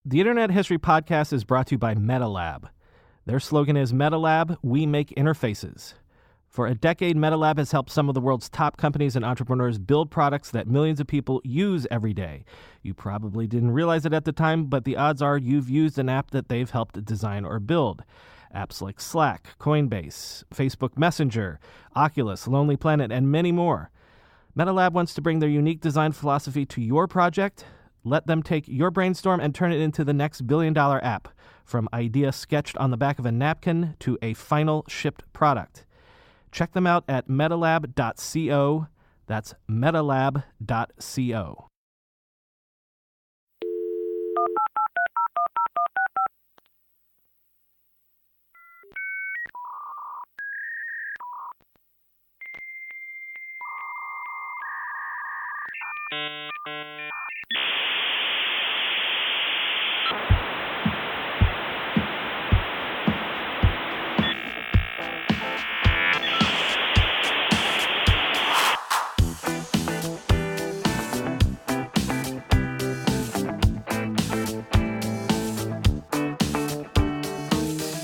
The Internet History Podcast is brought to you by MetaLab. Their slogan is MetaLab, we make interfaces. For a decade, MetaLab has helped some of the world's top companies and entrepreneurs build products that millions of people use every day. You probably didn't realize it at the time, but the odds are you've used an app that they've helped design or build. Apps like Slack, Coinbase, Facebook Messenger, Oculus, Lonely Planet, and many more. MetaLab wants to bring their unique design philosophy to your project. Let them take your brainstorm and turn it into the next billion-dollar app, from idea sketched on the back of a napkin to a final shipped product. Check them out at metalab.co. That's metalab.co.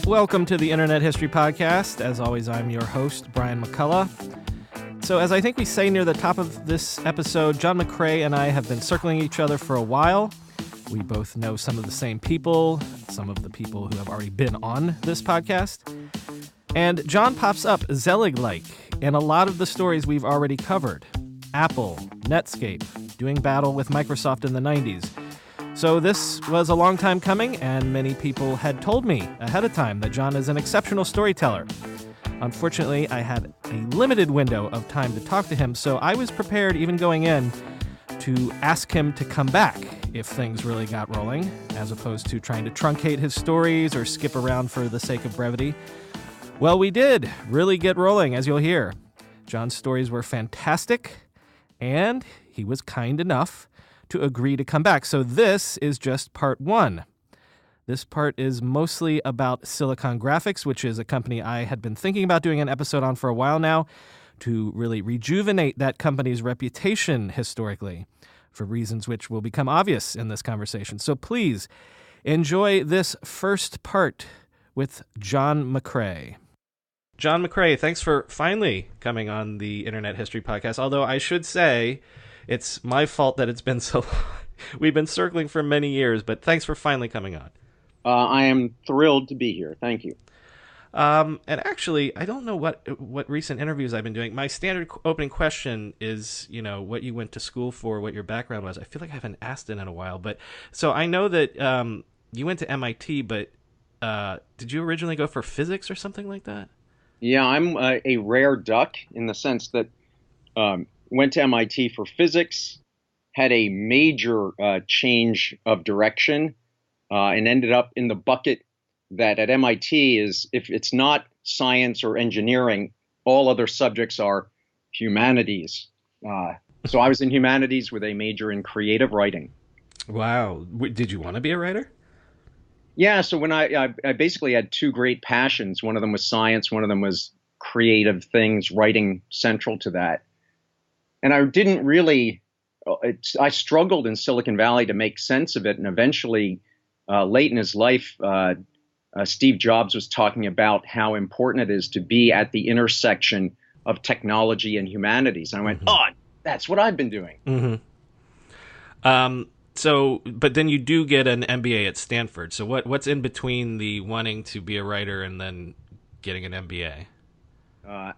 Welcome to the Internet History Podcast. As always, I'm your host, Brian McCullough. So as I think we say near the top of this episode, John McCrea and I have been circling each other for a while. We both know some of the same people, some of the people who have already been on this podcast. And John pops up Zelig-like in a lot of the stories we've already covered. Apple, Netscape, doing battle with Microsoft in the 90s. So this was a long time coming, and many people had told me ahead of time that John is an exceptional storyteller. Unfortunately, I had a limited window of time to talk to him, so I was prepared, even going in, to ask him to come back if things really got rolling, as opposed to trying to truncate his stories or skip around for the sake of brevity. Well, we did really get rolling, as you'll hear. John's stories were fantastic, and he was kind enough to agree to come back. So this is just part one. This part is mostly about Silicon Graphics, which is a company I had been thinking about doing an episode on for a while now to really rejuvenate that company's reputation historically, for reasons which will become obvious in this conversation. So please enjoy this first part with John McCrea. John McCrea, thanks for finally coming on the Internet History Podcast, although I should say it's my fault that it's been so long. We've been circling for many years, but thanks for finally coming on. I am thrilled to be here. Thank you. And actually, I don't know what recent interviews I've been doing. My standard opening question is, what you went to school for, what your background was. I feel like I haven't asked it in a while. But so I know that you went to MIT, but did you originally go for physics or something like that? Yeah, I'm a rare duck in the sense that went to MIT for physics, had a major change of direction, and ended up in the bucket that at MIT is, if it's not science or engineering, all other subjects are humanities. So I was in humanities with a major in creative writing. Wow. Did you want to be a writer? Yeah, so when I basically had two great passions. One of them was science, one of them was creative things, writing central to that. And I didn't really, I struggled in Silicon Valley to make sense of it. And eventually, late in his life, Steve Jobs was talking about how important it is to be at the intersection of technology and humanities. And I went, oh, that's what I've been doing. Mm-hmm. But then you do get an MBA at Stanford. So what's in between the wanting to be a writer and then getting an MBA?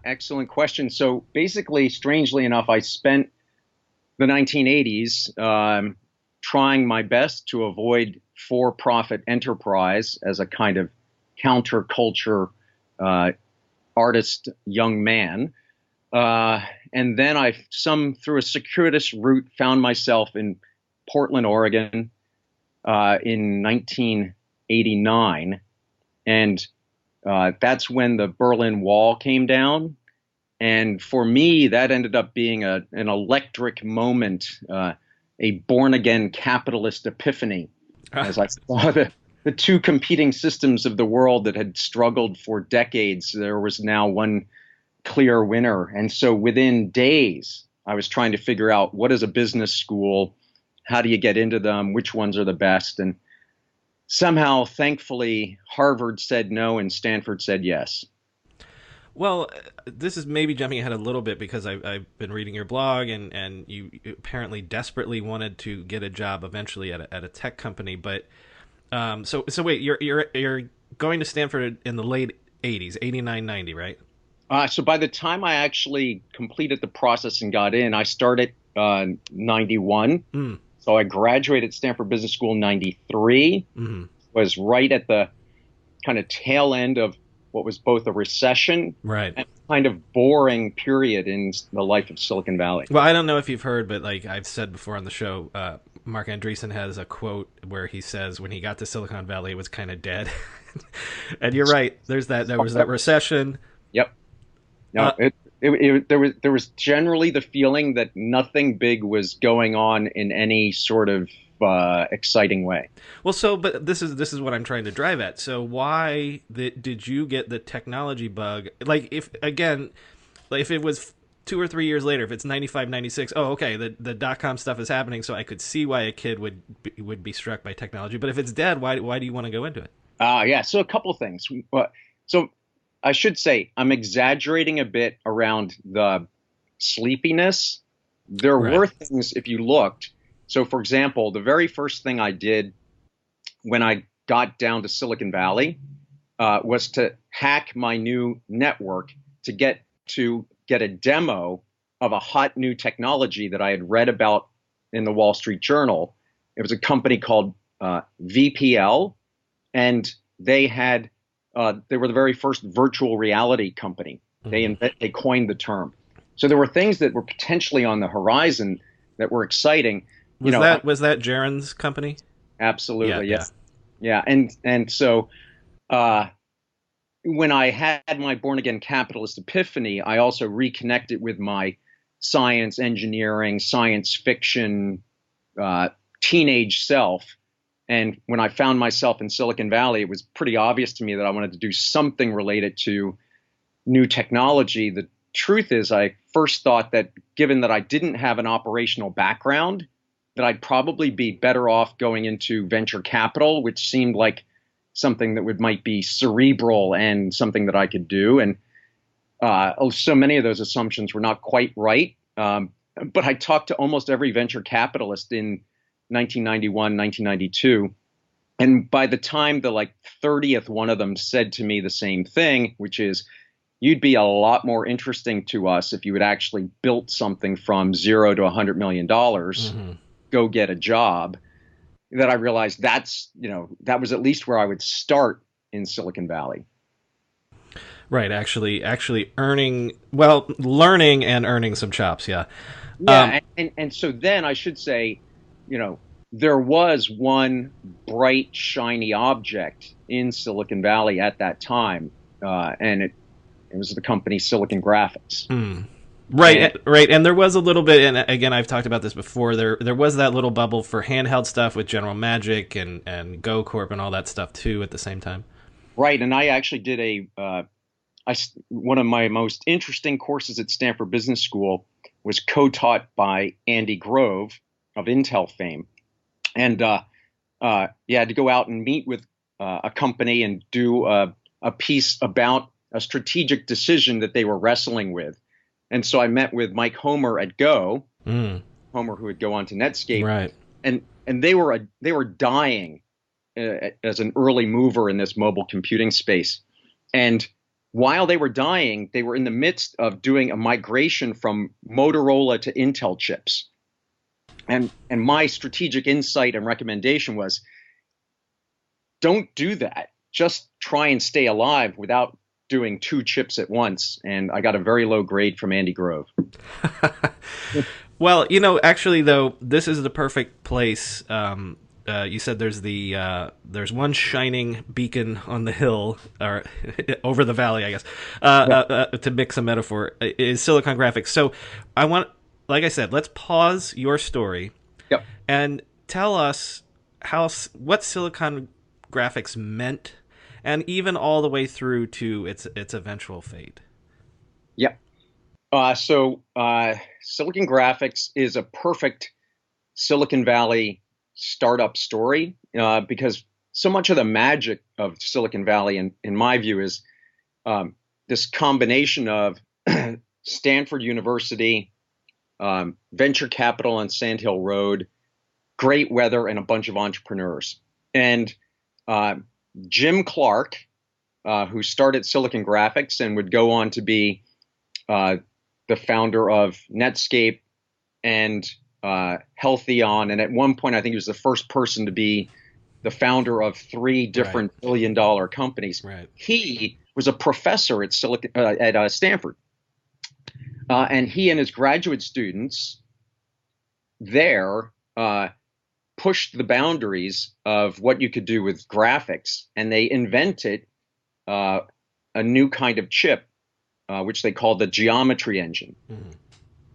Excellent question. So basically, strangely enough, I spent the 1980s trying my best to avoid for-profit enterprise as a kind of counterculture artist young man. And then through a circuitous route, found myself in Portland, Oregon in 1989. And that's when the Berlin Wall came down. And for me, that ended up being an electric moment, a born-again capitalist epiphany, as I saw the two competing systems of the world that had struggled for decades. There was now one clear winner. And so within days, I was trying to figure out what is a business school, how do you get into them, which ones are the best. And somehow, thankfully, Harvard said no and Stanford said yes. Well, this is maybe jumping ahead a little bit because I've been reading your blog, and you apparently desperately wanted to get a job eventually at a tech company. But so wait, you're going to Stanford in the late '80s, '89, '90, right? So by the time I actually completed the process and got in, I started 91. Mm. So I graduated Stanford Business School in 93, Mm-hmm. was right at the kind of tail end of what was both a recession Right. and kind of boring period in the life of Silicon Valley. Well, I don't know if you've heard, but like I've said before on the show, Mark Andreessen has a quote where he says when he got to Silicon Valley, it was kind of dead. And you're right. There was that recession. Yep. No, there was generally the feeling that nothing big was going on in any sort of exciting way. Well, but this is what I'm trying to drive at. So why did you get the technology bug? Like if it was 2 or 3 years later, if it's 95, 96, oh, okay, the dot-com stuff is happening, so I could see why a kid would be struck by technology. But if it's dead, why do you want to go into it? Yeah. So a couple of things. So I should say I'm exaggerating a bit around the sleepiness. There were things, if you looked. So, for example, the very first thing I did when I got down to Silicon Valley was to hack my new network to get a demo of a hot new technology that I had read about in the Wall Street Journal. It was a company called VPL, and they were the very first virtual reality company. Mm-hmm. They coined the term. So there were things that were potentially on the horizon that were exciting. Was that Jaron's company? Absolutely, yeah. And so when I had my born again capitalist epiphany, I also reconnected with my science, engineering, science fiction teenage self. And when I found myself in Silicon Valley, it was pretty obvious to me that I wanted to do something related to new technology. The truth is, I first thought that given that I didn't have an operational background, that I'd probably be better off going into venture capital, which seemed like something that might be cerebral and something that I could do. And so many of those assumptions were not quite right. But I talked to almost every venture capitalist in 1991, 1992. And by the time the 30th one of them said to me the same thing, which is, you'd be a lot more interesting to us if you had actually built something from $0 to $100 million, go get a job, that I realized that was at least where I would start in Silicon Valley. Right. Actually learning and earning some chops. Yeah. Yeah. And so then I should say, there was one bright, shiny object in Silicon Valley at that time, and it was the company Silicon Graphics. Right, right. And there was a little bit, and again, I've talked about this before, there was that little bubble for handheld stuff with General Magic and GoCorp and all that stuff, too, at the same time. Right, and I actually did one of my most interesting courses at Stanford Business School was co-taught by Andy Grove of Intel fame. And you had to go out and meet with a company and do a piece about a strategic decision that they were wrestling with. And so I met with Mike Homer at Go, Homer who would go on to Netscape, right? And they were dying as an early mover in this mobile computing space. And while they were dying, they were in the midst of doing a migration from Motorola to Intel chips. And my strategic insight and recommendation was, don't do that. Just try and stay alive without doing 2 chips at once. And I got a very low grade from Andy Grove. Well, actually, though, this is the perfect place. You said there's one shining beacon on the hill, or over the valley, I guess, to mix a metaphor, is Silicon Graphics. So like I said, let's pause your story and tell us what Silicon Graphics meant, and even all the way through to its eventual fate. Yep. So Silicon Graphics is a perfect Silicon Valley startup story because so much of the magic of Silicon Valley, in my view, is this combination of Stanford University, venture capital on Sand Hill Road, great weather, and a bunch of entrepreneurs. And Jim Clark, who started Silicon Graphics and would go on to be the founder of Netscape and Healthion. And at one point, I think he was the first person to be the founder of 3 different billion-dollar companies. Right. He was a professor at Stanford. And he and his graduate students there pushed the boundaries of what you could do with graphics. And they invented a new kind of chip, which they called the geometry engine. Mm-hmm.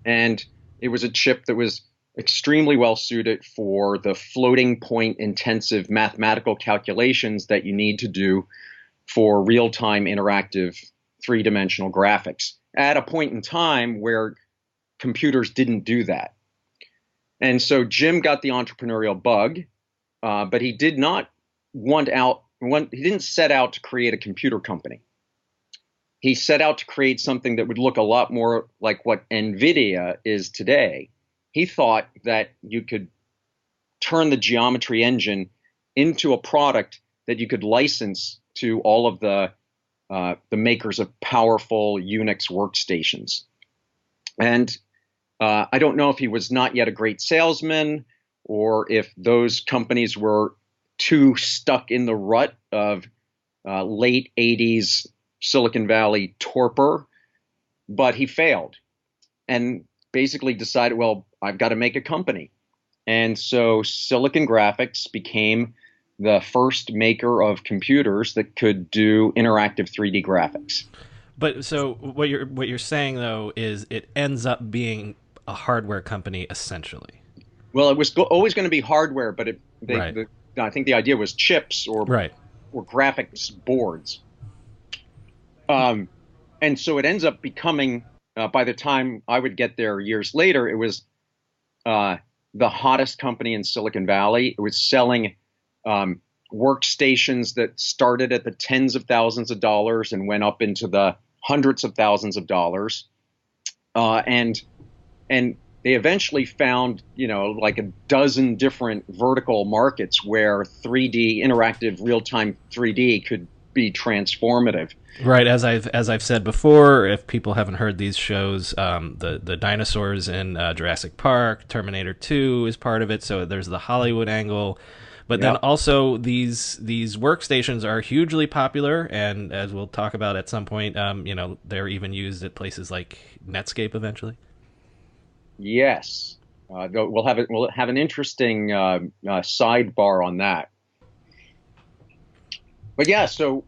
And it was a chip that was extremely well suited for the floating point intensive mathematical calculations that you need to do for real-time interactive 3-dimensional graphics at a point in time where computers didn't do that. And so Jim got the entrepreneurial bug, but he did not he didn't set out to create a computer company. He set out to create something that would look a lot more like what NVIDIA is today. He thought that you could turn the geometry engine into a product that you could license to all of the makers of powerful Unix workstations. And I don't know if he was not yet a great salesman or if those companies were too stuck in the rut of late 80s Silicon Valley torpor, but he failed and basically decided, well, I've got to make a company. And so Silicon Graphics became the first maker of computers that could do interactive 3D graphics. But so what you're saying though is it ends up being a hardware company essentially. Well, it was always going to be hardware, but I think the idea was chips or graphics boards. And so it ends up becoming, by the time I would get there years later, it was the hottest company in Silicon Valley. It was selling workstations that started at the tens of thousands of dollars and went up into the hundreds of thousands of dollars. And they eventually found, like a dozen different vertical markets where 3D, interactive real-time 3D could be transformative. Right, as I've said before, if people haven't heard these shows, the dinosaurs in Jurassic Park, Terminator 2 is part of it. So there's the Hollywood angle, but then also these workstations are hugely popular, and as we'll talk about at some point, they're even used at places like Netscape eventually. Yes, we'll have an interesting sidebar on that. But yeah, so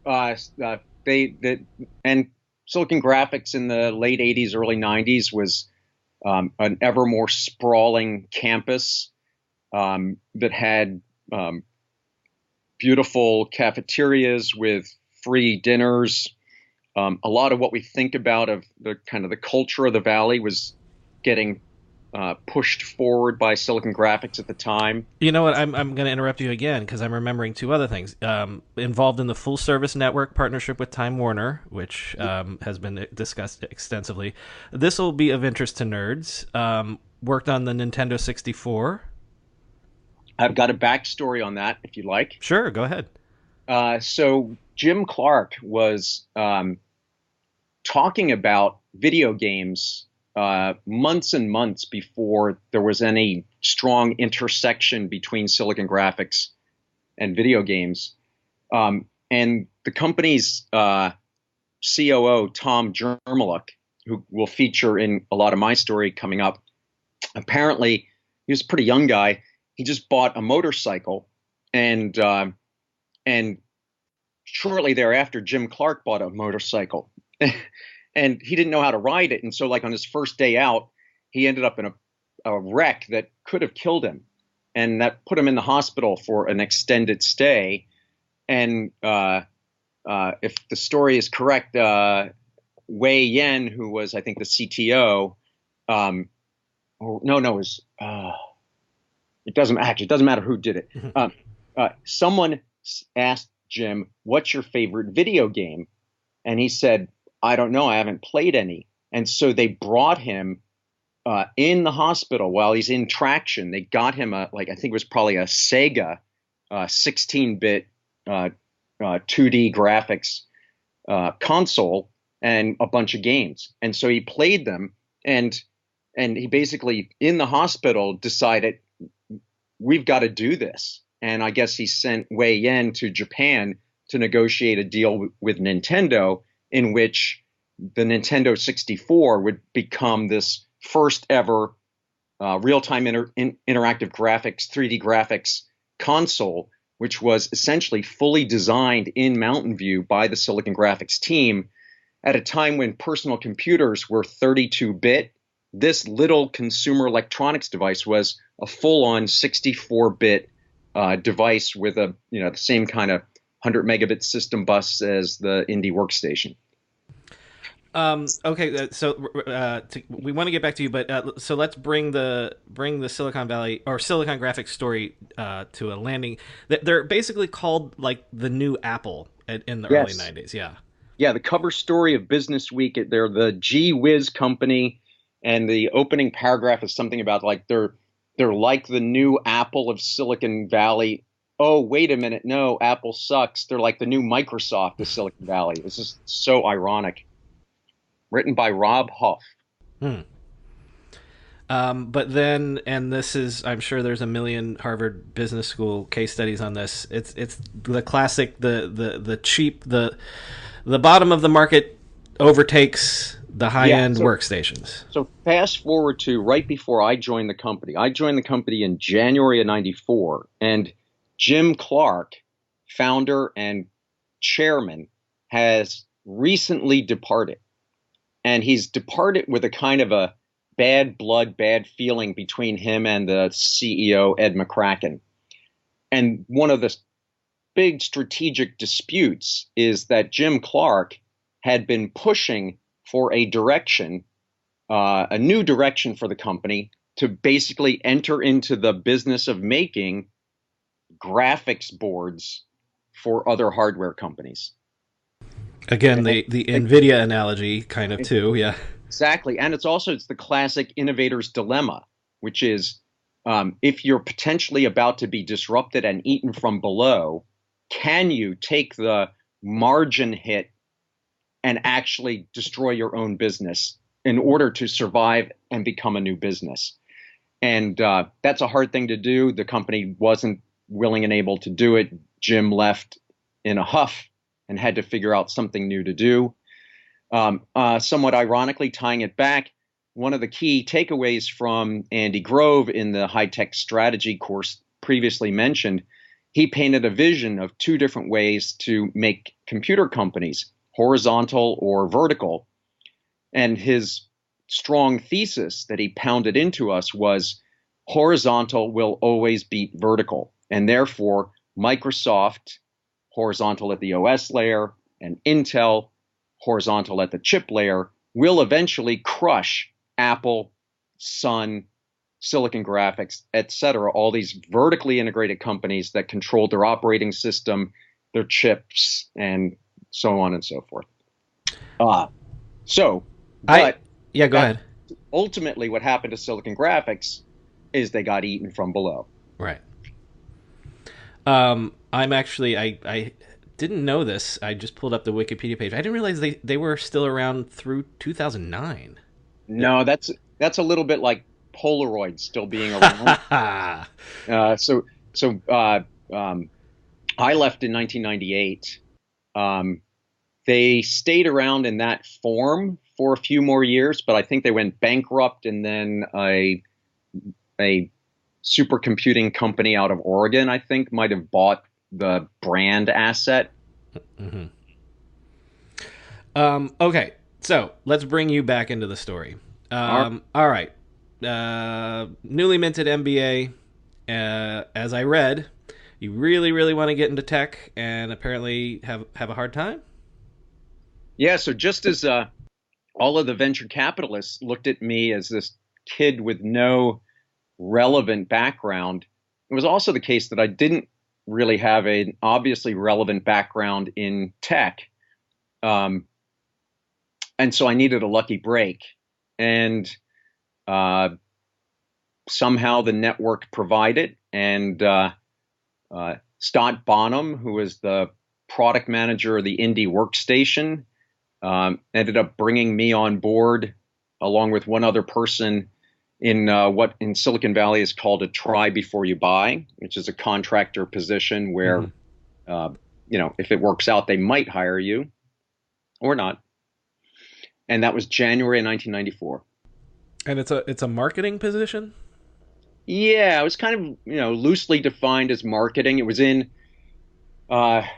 and Silicon Graphics in the late 80s, early 90s was an ever more sprawling campus that had beautiful cafeterias with free dinners. A lot of what we think about of the kind of the culture of the Valley was getting pushed forward by Silicon Graphics at the time. You know what? I'm going to interrupt you again because I'm remembering 2 other things. Involved in the full service network partnership with Time Warner, which has been discussed extensively. This will be of interest to nerds. Worked on the Nintendo 64. I've got a backstory on that, if you like. Sure, go ahead. So Jim Clark was talking about video games months and months before there was any strong intersection between Silicon Graphics and video games. And the company's COO, Tom Jermalik, who will feature in a lot of my story coming up, apparently he was a pretty young guy. He just bought a motorcycle, and shortly thereafter, Jim Clark bought a motorcycle. And he didn't know how to ride it. And so like on his first day out, he ended up in a wreck that could have killed him. And that put him in the hospital for an extended stay. And if the story is correct, Wei Yen, who was, I think, the CTO, it doesn't matter who did it. Someone asked Jim, "What's your favorite video game?" And he said, "I don't know. I haven't played any." And so they brought him in the hospital while he's in traction. They got him I think it was probably a Sega 16-bit 2D graphics console and a bunch of games. And so he played them, and he basically in the hospital decided, we've got to do this. And I guess he sent Wei Yen to Japan to negotiate a deal with Nintendo, in which the Nintendo 64 would become this first ever real-time interactive graphics, 3D graphics console, which was essentially fully designed in Mountain View by the Silicon Graphics team at a time when personal computers were 32-bit. This little consumer electronics device was a full-on 64-bit device with the same kind of 100 megabit system bus as the Indie Workstation. Okay, so we want to get back to you, but so let's bring the Silicon Valley or Silicon Graphics story to a landing. They're basically called like the new Apple in the early 90s. Yeah, the cover story of Business Week. They're the Gee Whiz company, and the opening paragraph is something about like they're like the new Apple of Silicon Valley. Oh, wait a minute, no, Apple sucks. They're like the new Microsoft of Silicon Valley. It's just so ironic. Written by Rob Huff. But then, and this is, I'm sure there's a million Harvard Business School case studies on this. It's the classic, the cheap, the bottom of the market overtakes the high-end workstations. So fast forward to right before I joined the company. I joined the company in January of 94, and Jim Clark, founder and chairman, has recently departed. And he's departed with a kind of a bad blood, bad feeling between him and the CEO, Ed McCrea. And one of the big strategic disputes is that Jim Clark had been pushing for a direction, a new direction for the company to basically enter into the business of making graphics boards for other hardware companies. Again, the NVIDIA analogy kind of too, yeah. Exactly. And it's the classic innovator's dilemma, which is if you're potentially about to be disrupted and eaten from below, can you take the margin hit and actually destroy your own business in order to survive and become a new business? And that's a hard thing to do. The company wasn't willing and able to do it. Jim left in a huff and had to figure out something new to do. Somewhat ironically, tying it back, one of the key takeaways from Andy Grove in the high-tech strategy course previously mentioned, he painted a vision of two different ways to make computer companies, horizontal or vertical. And his strong thesis that he pounded into us was horizontal will always beat vertical. And therefore, Microsoft, horizontal at the OS layer, and Intel, horizontal at the chip layer, will eventually crush Apple, Sun, Silicon Graphics, etc., all these vertically integrated companies that control their operating system, their chips, and so on and so forth. Go ahead. Ultimately, what happened to Silicon Graphics is they got eaten from below. Right. I didn't know this. I just pulled up the Wikipedia page. I didn't realize they were still around through 2009. No, that's a little bit like Polaroid still being around. I left in 1998. They stayed around in that form for a few more years, but I think they went bankrupt, and then a supercomputing company out of Oregon, I think, might have bought the brand asset. Mm-hmm. Okay, so let's bring you back into the story. All right. Newly minted MBA. As I read, you really, really want to get into tech, and apparently have a hard time? Yeah, so just as all of the venture capitalists looked at me as this kid with no relevant background, it was also the case that I didn't really have an obviously relevant background in tech. Um, and so I needed a lucky break. And uh, somehow the network provided. And Scott Bonham, who was the product manager of the Indie Workstation, ended up bringing me on board along with one other person in what in Silicon Valley is called a try before you buy, which is a contractor position where, if it works out, they might hire you or not. And that was January of 1994. And it's a marketing position? Yeah, it was kind of, loosely defined as marketing. It was in inside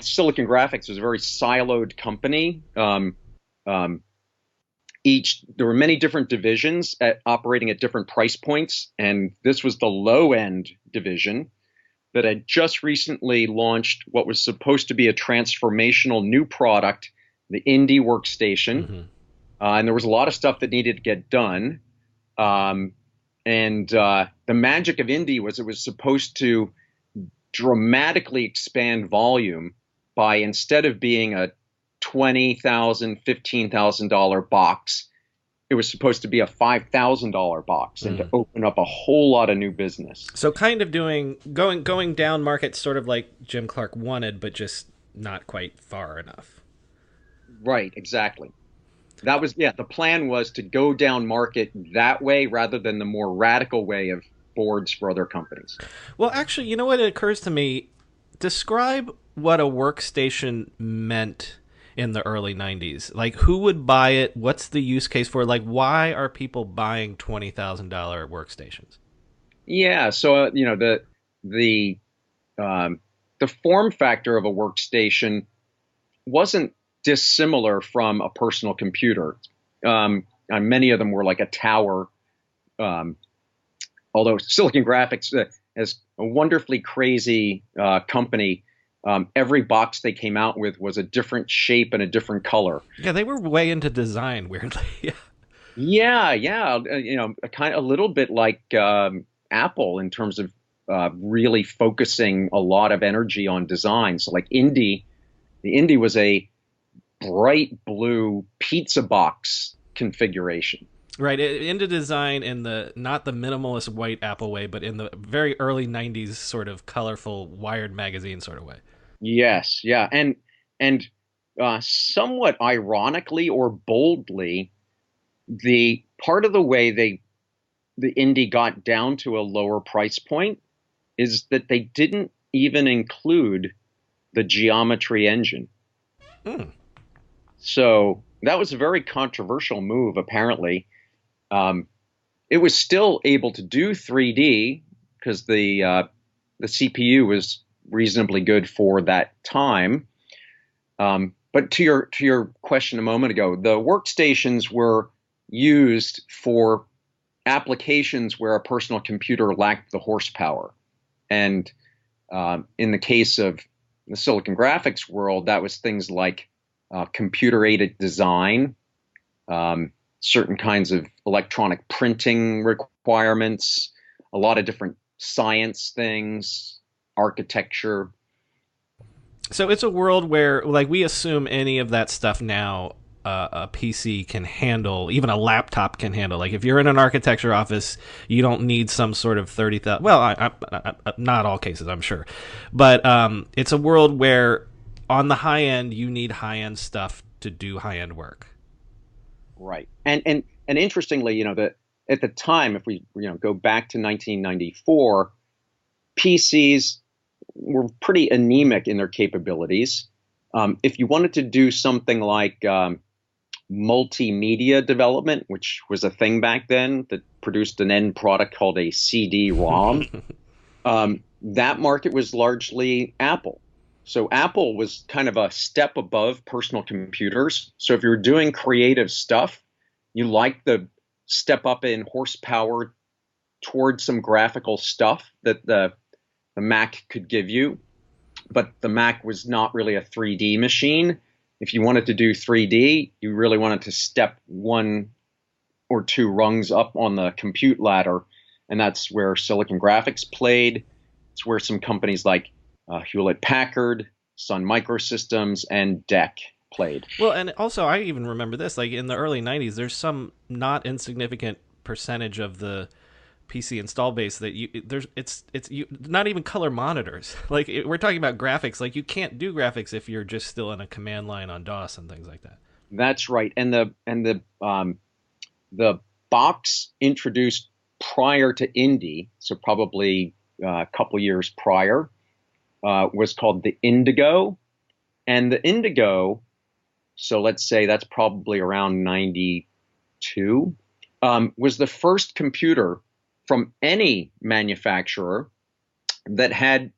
Silicon Graphics was a very siloed company. There were many different divisions operating at different price points, and this was the low end division that had just recently launched what was supposed to be a transformational new product, the Indie Workstation. And there was a lot of stuff that needed to get done. And the magic of Indie was it was supposed to dramatically expand volume by, instead of being a $20,000, $15,000 box, it was supposed to be a $5,000 box and to open up a whole lot of new business. So kind of going down market, sort of like Jim Clark wanted, but just not quite far enough. Right, exactly. That was, the plan was to go down market that way rather than the more radical way of boards for other companies. Well, actually, you know what? It occurs to me, describe what a workstation meant in the early 90s. Like, who would buy it? What's the use case for it? Like, why are people buying $20,000 workstations? Yeah, so the form factor of a workstation wasn't dissimilar from a personal computer. Many of them were like a tower. Although Silicon Graphics, as a wonderfully crazy company, every box they came out with was a different shape and a different color. Yeah, they were way into design, weirdly. Yeah. A little bit like Apple in terms of really focusing a lot of energy on design. So like the Indie was a bright blue pizza box configuration. Right, into design in not the minimalist white Apple way, but in the very early 90s sort of colorful Wired magazine sort of way. Yes, yeah. And somewhat ironically or boldly, the part of the way the Indie got down to a lower price point is that they didn't even include the geometry engine. So that was a very controversial move, apparently. It was still able to do 3D because the CPU was reasonably good for that time. But to your question a moment ago, the workstations were used for applications where a personal computer lacked the horsepower. And in the case of the Silicon Graphics world, that was things like computer-aided design, certain kinds of electronic printing requirements, a lot of different science things, architecture. So it's a world where, like, we assume any of that stuff now a PC can handle, even a laptop can handle. Like, if you're in an architecture office, you don't need some sort of 30,000. Well, I not all cases, I'm sure. But it's a world where on the high end, you need high end stuff to do high end work. Right. And interestingly, that at the time, if we go back to 1994, PCs were pretty anemic in their capabilities. If you wanted to do something like multimedia development, which was a thing back then that produced an end product called a CD-ROM, that market was largely Apple. So Apple was kind of a step above personal computers. So if you're doing creative stuff, you like the step up in horsepower towards some graphical stuff that the Mac could give you. But the Mac was not really a 3D machine. If you wanted to do 3D, you really wanted to step one or two rungs up on the compute ladder. And that's where Silicon Graphics played. It's where some companies like Hewlett-Packard, Sun Microsystems, and DEC played. Well, and also I even remember this, like in the early 90s, there's some not insignificant percentage of the PC install base that it's not even color monitors. Like we're talking about graphics, like you can't do graphics if you're just still in a command line on DOS and things like that. That's right. And the box introduced prior to Indy, so probably a couple years prior, was called the Indigo. And the Indigo, so let's say that's probably around 92, was the first computer from any manufacturer that had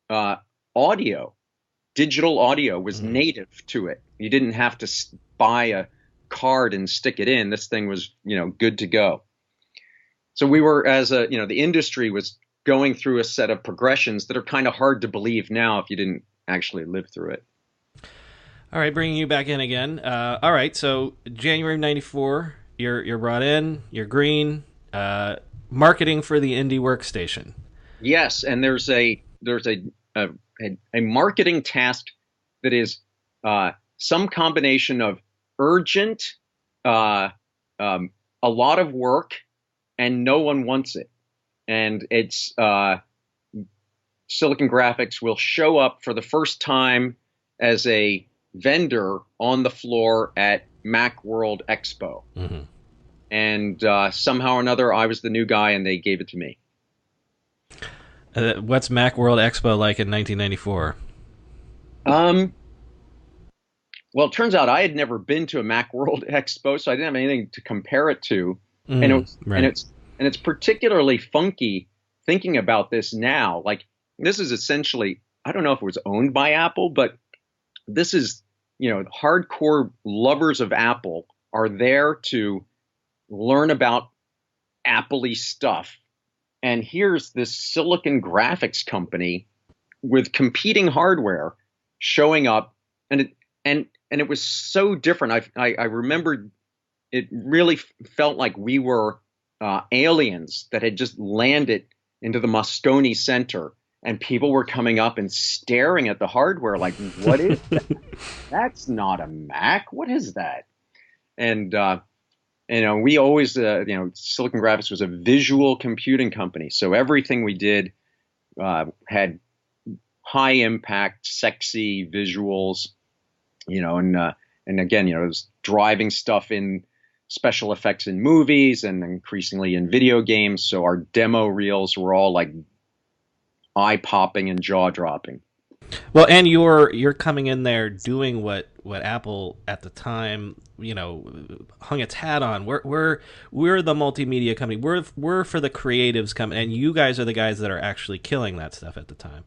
audio. Digital audio was native to it. You didn't have to buy a card and stick it in. This thing was, good to go. So we were, the industry was going through a set of progressions that are kind of hard to believe now if you didn't actually live through it. All right, bringing you back in again. All right, so January of '94, you're brought in. You're green. Marketing for the Indie workstation. Yes, and there's a marketing task that is some combination of urgent, a lot of work, and no one wants it. And it's Silicon Graphics will show up for the first time as a vendor on the floor at Macworld Expo. Mm-hmm. And somehow or another, I was the new guy, and they gave it to me. What's Macworld Expo like in 1994? Well, it turns out I had never been to a Macworld Expo, so I didn't have anything to compare it to. And it's particularly funky thinking about this now. Like, this is essentially, I don't know if it was owned by Apple, but this is, hardcore lovers of Apple are there to learn about Apple-y stuff. And here's this Silicon Graphics company with competing hardware showing up, and it was so different. I remember it really felt like we were aliens that had just landed into the Moscone Center, and people were coming up and staring at the hardware like, what is that? That's not a Mac. What is that? And we always, Silicon Graphics was a visual computing company. So everything we did had high impact, sexy visuals, and again, it was driving stuff in special effects in movies and increasingly in video games. So our demo reels were all like eye popping and jaw dropping. Well, and you're coming in there doing what Apple at the time, hung its hat on. We're the multimedia company. We're for the creatives coming, and you guys are the guys that are actually killing that stuff at the time.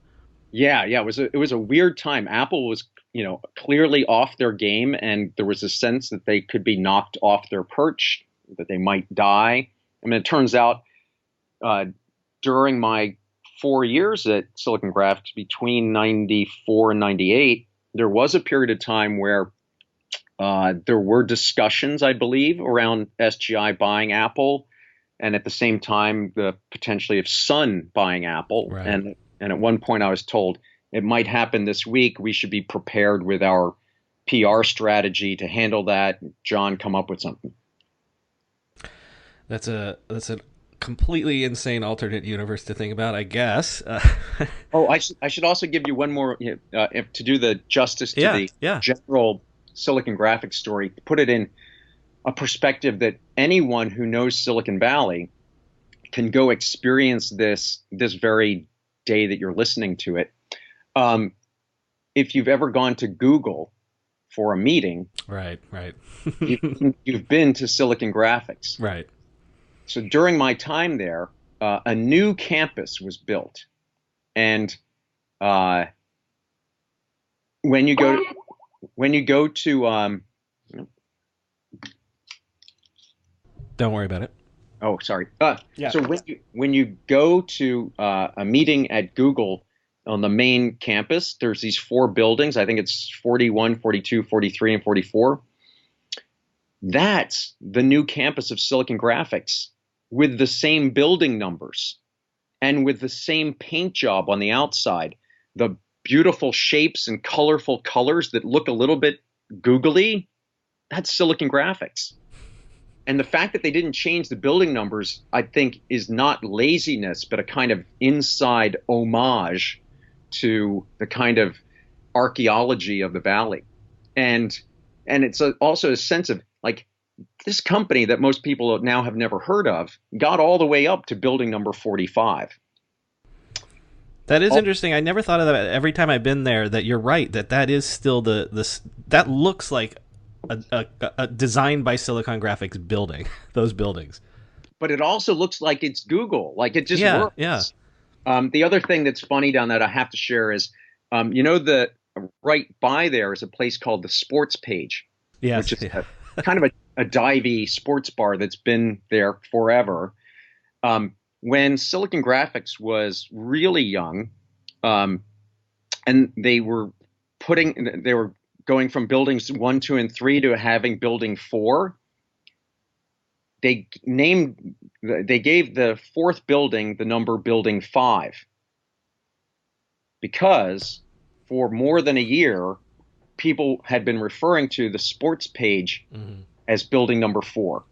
Yeah, it was a weird time. Apple was, clearly off their game, and there was a sense that they could be knocked off their perch, that they might die. I mean, it turns out during my 4 years at Silicon Graphics, between 94 and 98, there was a period of time where there were discussions, I believe, around SGI buying Apple, and at the same time, the potentially of Sun buying Apple. Right. And at one point I was told it might happen this week. We should be prepared with our PR strategy to handle that. John, come up with something. That's a completely insane alternate universe to think about, I guess. I should also give you one more to do the justice to the general Silicon Graphics story, put it in a perspective that anyone who knows Silicon Valley can go experience this very day that you're listening to it. If you've ever gone to Google for a meeting, right, you've been to Silicon Graphics, right. So during my time there, a new campus was built, and when you go to don't worry about it. Oh, sorry. Yeah. So when you go to a meeting at Google on the main campus, there's these 4 buildings. I think it's 41, 42, 43, and 44. That's the new campus of Silicon Graphics with the same building numbers. and with the same paint job on the outside, the beautiful shapes and colorful colors that look a little bit googly, that's Silicon Graphics. And the fact that they didn't change the building numbers, I think, is not laziness, but a kind of inside homage to the kind of archaeology of the Valley. And it's also a sense of, like, this company that most people now have never heard of got all the way up to building number 45. That is interesting. I never thought of that every time I've been there, that you're right, that is still that looks like a designed by Silicon Graphics building, those buildings. But it also looks like it's Google. Like, it just works. Yeah. The other thing that's funny down that I have to share is, right by there is a place called the Sports Page, which is kind of a divey sports bar that's been there forever. When Silicon Graphics was really young, and they were going from buildings 1, 2, and 3 to having building 4. They gave the 4th building the number building 5, because for more than a year, people had been referring to the Sports Page as building number 4,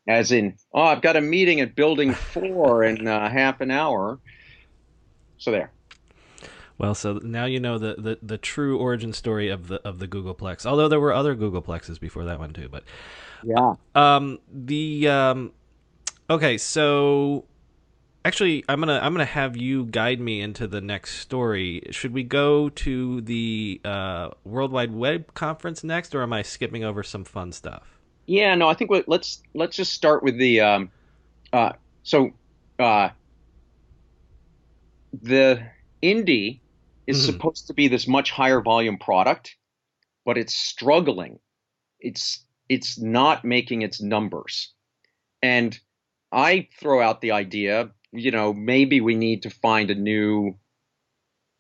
as in, oh, I've got a meeting at building 4 in half an hour. So there. Well, so now you know the true origin story of the Googleplex. Although there were other Googleplexes before that one too, but yeah. Okay, so actually, I'm gonna have you guide me into the next story. Should we go to the World Wide Web conference next, or am I skipping over some fun stuff? Yeah, no, I think let's just start with the the Indie is supposed to be this much higher volume product, but it's struggling. It's not making its numbers. And I throw out the idea, maybe we need to find a new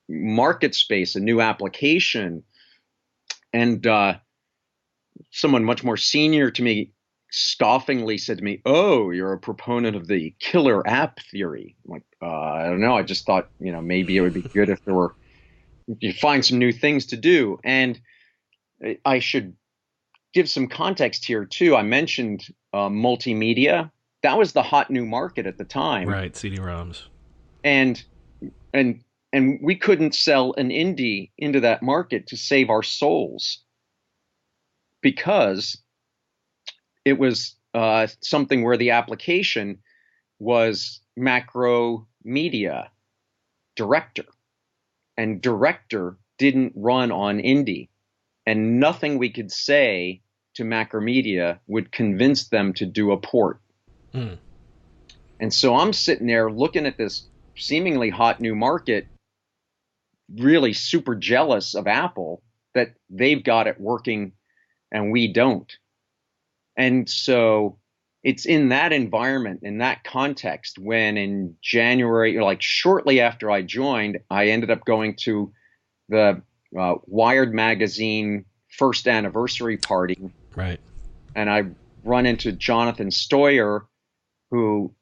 market space, a new application. And someone much more senior to me scoffingly said to me, "Oh, you're a proponent of the killer app theory." I'm like, I don't know. I just thought, maybe it would be good if you find some new things to do. And I should give some context here too. I mentioned multimedia. That was the hot new market at the time. Right, CD-ROMs. And we couldn't sell an indie into that market to save our souls, because it was something where the application was Macromedia Director, and Director didn't run on Indie, and nothing we could say to Macromedia would convince them to do a port. And so I'm sitting there looking at this seemingly hot new market, really super jealous of Apple that they've got it working and we don't. And so it's in that environment, in that context, when in January, like shortly after I joined, I ended up going to the Wired magazine first anniversary party. Right. And I run into Jonathan Stoyer, who,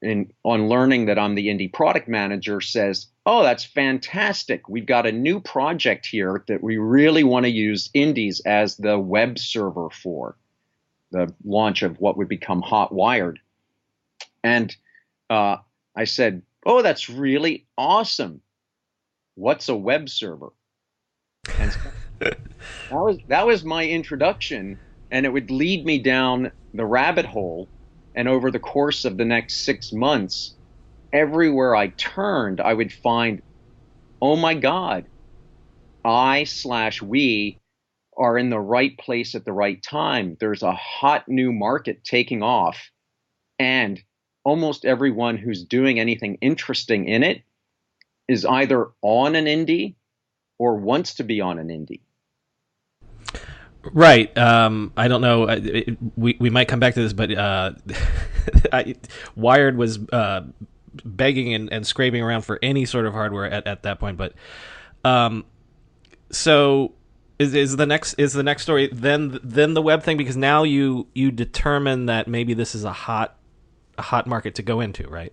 on learning that I'm the Indie product manager, says, "Oh, that's fantastic. We've got a new project here that we really want to use Indies as the web server for the launch of what would become Hot Wired." And I said, "Oh, that's really awesome. What's a web server?" And so that was my introduction, and it would lead me down the rabbit hole. And over the course of the next 6 months, everywhere I turned, I would find, oh my God, we are in the right place at the right time. There's a hot new market taking off, and almost everyone who's doing anything interesting in it is either on an indie or wants to be on an indie. Right. I don't know. We might come back to this, but Wired was begging and scraping around for any sort of hardware at that point. But so is the next story then the web thing, because now you determine that maybe this is a hot market to go into, right?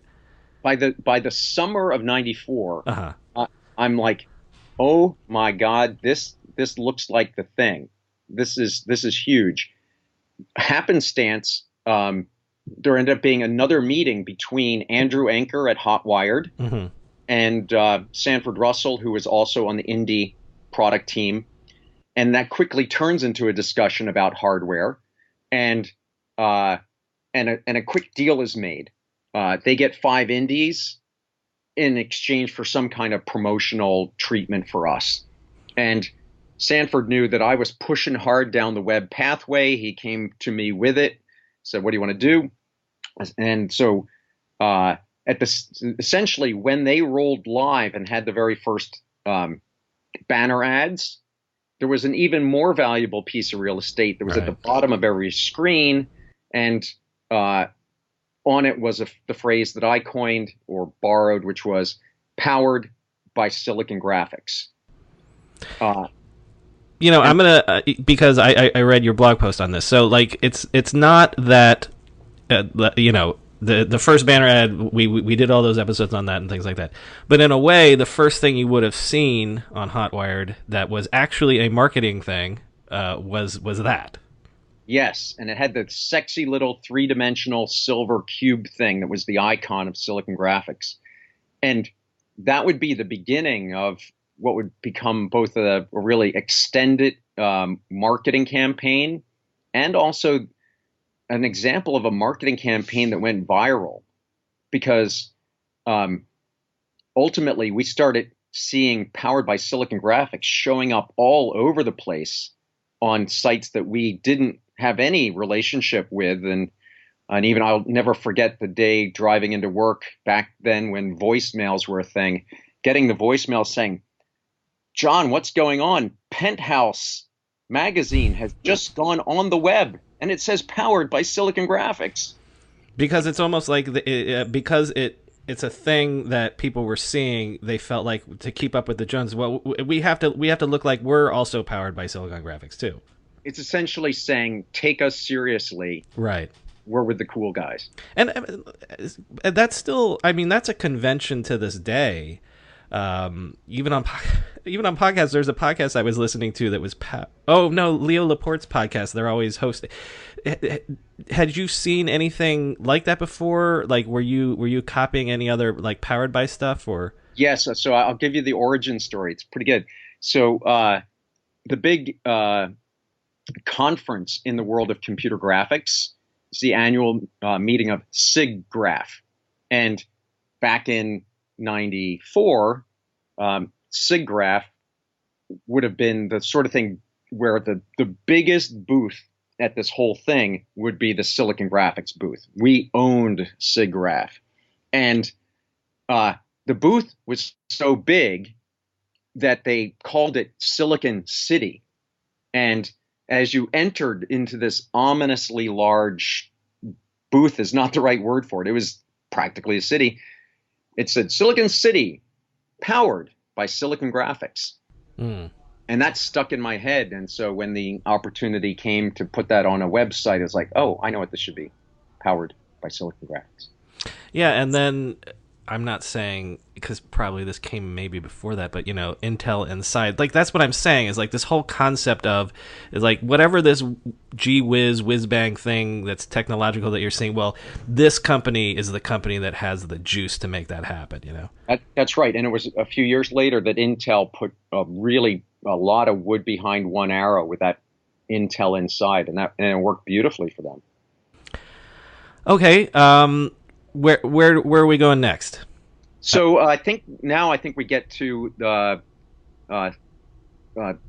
by the summer of '94, Uh-huh. I'm like, oh my God, this looks like the thing. This is huge. Happenstance, there ended up being another meeting between Andrew Anker at Hotwired Mm-hmm. and Sanford Russell, who was also on the indie product team, and that quickly turns into a discussion about hardware, and uh, and a quick deal is made. They get 5 indies in exchange for some kind of promotional treatment for us. And Sanford knew that I was pushing hard down the web pathway. He came to me with it, said, "What do you want to do?" And so, essentially, when they rolled live and had the very first banner ads, there was an even more valuable piece of real estate that was at the bottom of every screen, and on it was the phrase that I coined or borrowed, which was "powered by Silicon Graphics." I'm gonna because I read your blog post on this. So like it's not that the first banner ad we did all those episodes on that and things like that. But in a way, the first thing you would have seen on Hotwired that was actually a marketing thing was that. Yes, and it had the sexy little 3-dimensional silver cube thing that was the icon of Silicon Graphics. And that would be the beginning of what would become both a really extended marketing campaign and also an example of a marketing campaign that went viral, because ultimately we started seeing "powered by Silicon Graphics" showing up all over the place on sites that we didn't have any relationship with. And even I'll never forget the day driving into work back then when voicemails were a thing, getting the voicemail saying, "John, what's going on? Penthouse magazine has just gone on the web and it says powered by Silicon Graphics." Because it's almost like because it's a thing that people were seeing, they felt like to keep up with the Joneses, well, we have to look like we're also powered by Silicon Graphics too. It's essentially saying, take us seriously. Right. We're with the cool guys. And that's still, I mean, that's a convention to this day. Even on podcasts, there's a podcast I was listening to that was Leo Laporte's podcast. They're always hosting. Had you seen anything like that before? Like, were you copying any other like powered by stuff or? Yes. So I'll give you the origin story. It's pretty good. So the big conference in the world of computer graphics is the annual meeting of SIGGRAPH, and back in '94, SIGGRAPH would have been the sort of thing where the biggest booth at this whole thing would be the Silicon Graphics booth. We owned SIGGRAPH, and the booth was so big that they called it Silicon City. And as you entered into this ominously large booth, is not the right word for it. It was practically a city. It said Silicon City, powered by Silicon Graphics. And that stuck in my head. And so when the opportunity came to put that on a website, it's like, oh, I know what this should be. Powered by Silicon Graphics. Yeah, and then I'm not saying, because probably this came maybe before that, but Intel Inside, like that's what I'm saying is like this whole concept of is like whatever this whiz bang thing that's technological that you're seeing. Well, this company is the company that has the juice to make that happen. That's right, and it was a few years later that Intel put a lot of wood behind one arrow with that Intel Inside, and it worked beautifully for them. Okay. Where are we going next? So I think we get to the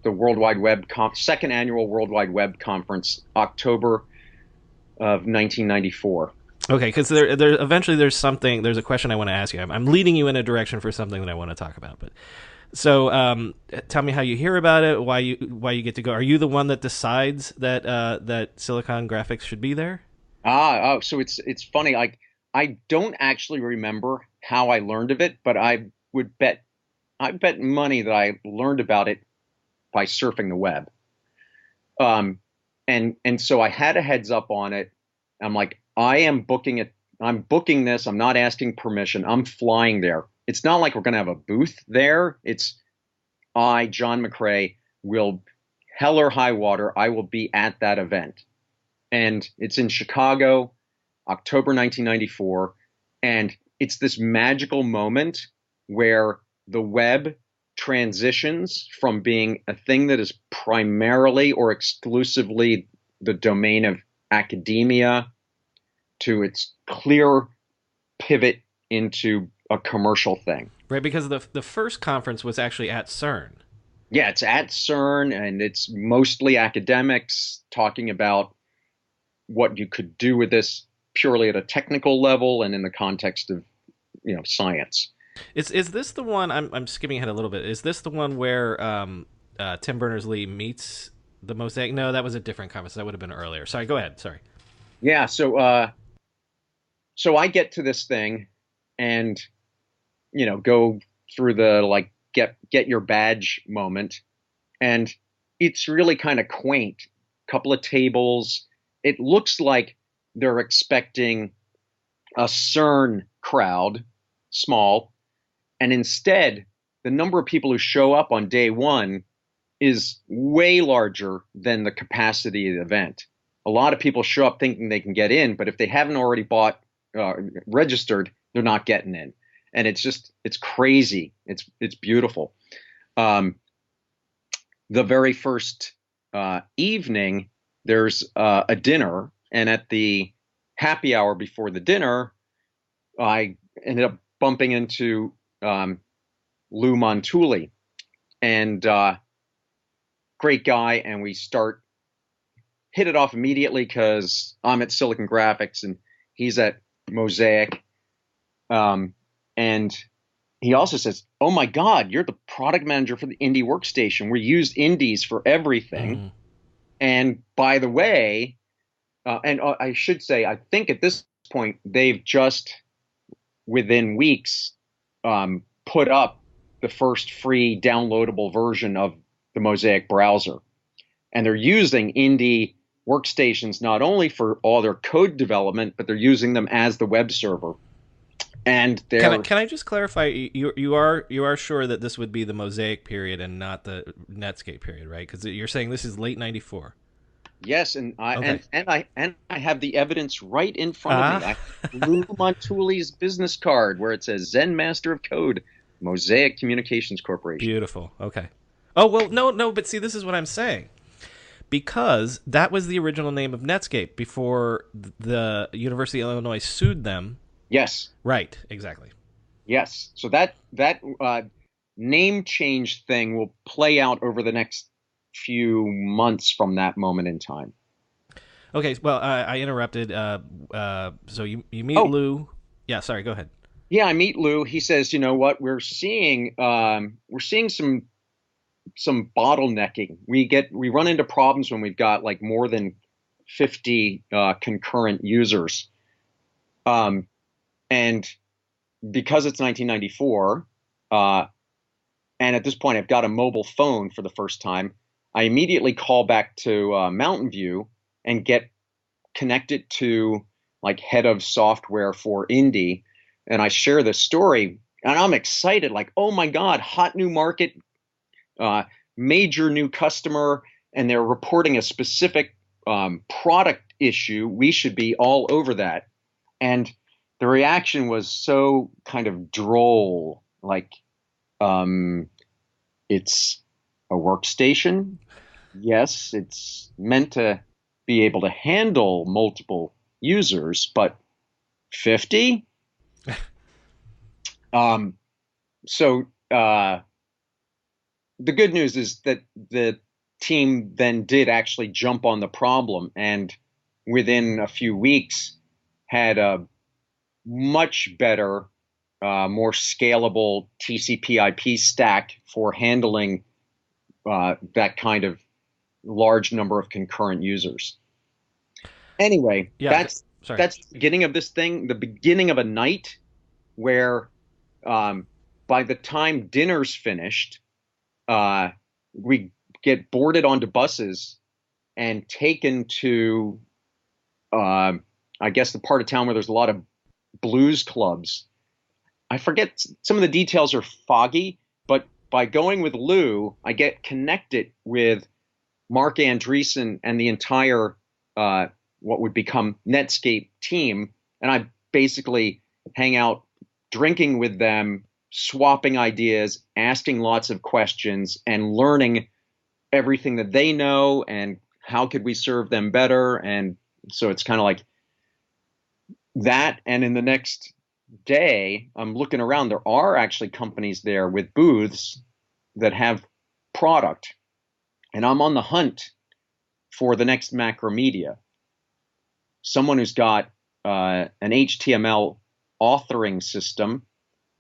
World Wide Web second annual World Wide Web Conference, October of 1994. Okay, because there eventually there's a question I want to ask you. I'm leading you in a direction for something that I want to talk about. But so tell me how you hear about it, why you get to go. Are you the one that decides that Silicon Graphics should be there? So it's funny. I don't actually remember how I learned of it, but I bet money that I learned about it by surfing the web. And so I had a heads up on it. I'm like, I am booking I'm booking this. I'm not asking permission. I'm flying there. It's not like we're going to have a booth there. It's John McCrea, will hell or high water, I will be at that event. And it's in Chicago, October 1994. And it's this magical moment where the web transitions from being a thing that is primarily or exclusively the domain of academia to its clear pivot into a commercial thing. Right, because the first conference was actually at CERN. Yeah, it's at CERN, and it's mostly academics talking about what you could do with this purely at a technical level and in the context of, science. Is this the one? I'm skipping ahead a little bit. Is this the one where Tim Berners-Lee meets the Mosaic? No, that was a different conference. That would have been earlier. Sorry, go ahead. Sorry. Yeah, so I get to this thing, and go through the like get your badge moment, and it's really kind of quaint. Couple of tables. It looks like they're expecting a CERN crowd, small, and instead the number of people who show up on day one is way larger than the capacity of the event. A lot of people show up thinking they can get in, but if they haven't already registered, they're not getting in. And it's crazy. It's beautiful. The very first evening, there's a dinner, and at the happy hour before the dinner, I ended up bumping into Lou Montulli, and great guy, and we hit it off immediately because I'm at Silicon Graphics and he's at Mosaic. And he also says, "Oh my God, you're the product manager for the Indie workstation. We use indies for everything." Mm. And by the way, I should say, I think at this point, they've just within weeks put up the first free downloadable version of the Mosaic browser. And they're using Indie workstations not only for all their code development, but they're using them as the web server. And can I just clarify? You are sure that this would be the Mosaic period and not the Netscape period, right? Because you're saying this is late '94. Yes, and I have the evidence right in front of me. Lou Montulli's business card where it says Zen Master of Code, Mosaic Communications Corporation. Beautiful. Okay. Oh well, no, but see, this is what I'm saying. Because that was the original name of Netscape before the University of Illinois sued them. Yes. Right. Exactly. Yes. So that name change thing will play out over the next few months from that moment in time. Okay. Well, I interrupted. So you meet Lou. Yeah. Sorry. Go ahead. Yeah, I meet Lou. He says, "You know what? We're seeing some bottlenecking. We run into problems when we've got like more than 50 concurrent users." And because it's 1994, and at this point I've got a mobile phone for the first time, I immediately call back to Mountain View and get connected to like head of software for Indie, and I share this story, and I'm excited, like, oh my God, hot new market, major new customer, and they're reporting a specific product issue. We should be all over that. And the reaction was so kind of droll, like, it's a workstation. Yes, it's meant to be able to handle multiple users, but 50? So the good news is that the team then did actually jump on the problem, and within a few weeks had a much better, more scalable TCP/IP stack for handling that kind of large number of concurrent users. Anyway, that's the beginning of this thing, the beginning of a night where by the time dinner's finished, we get boarded onto buses and taken to, I guess, the part of town where there's a lot of blues clubs. I forget, some of the details are foggy, but by going with Lou, I get connected with Mark Andreessen and the entire what would become Netscape team, and I basically hang out drinking with them, swapping ideas, asking lots of questions, and learning everything that they know and how could we serve them better. And so it's kind of like that. And in the next day, I'm looking around. There are actually companies there with booths that have product, and I'm on the hunt for the next Macromedia. Someone who's got an HTML authoring system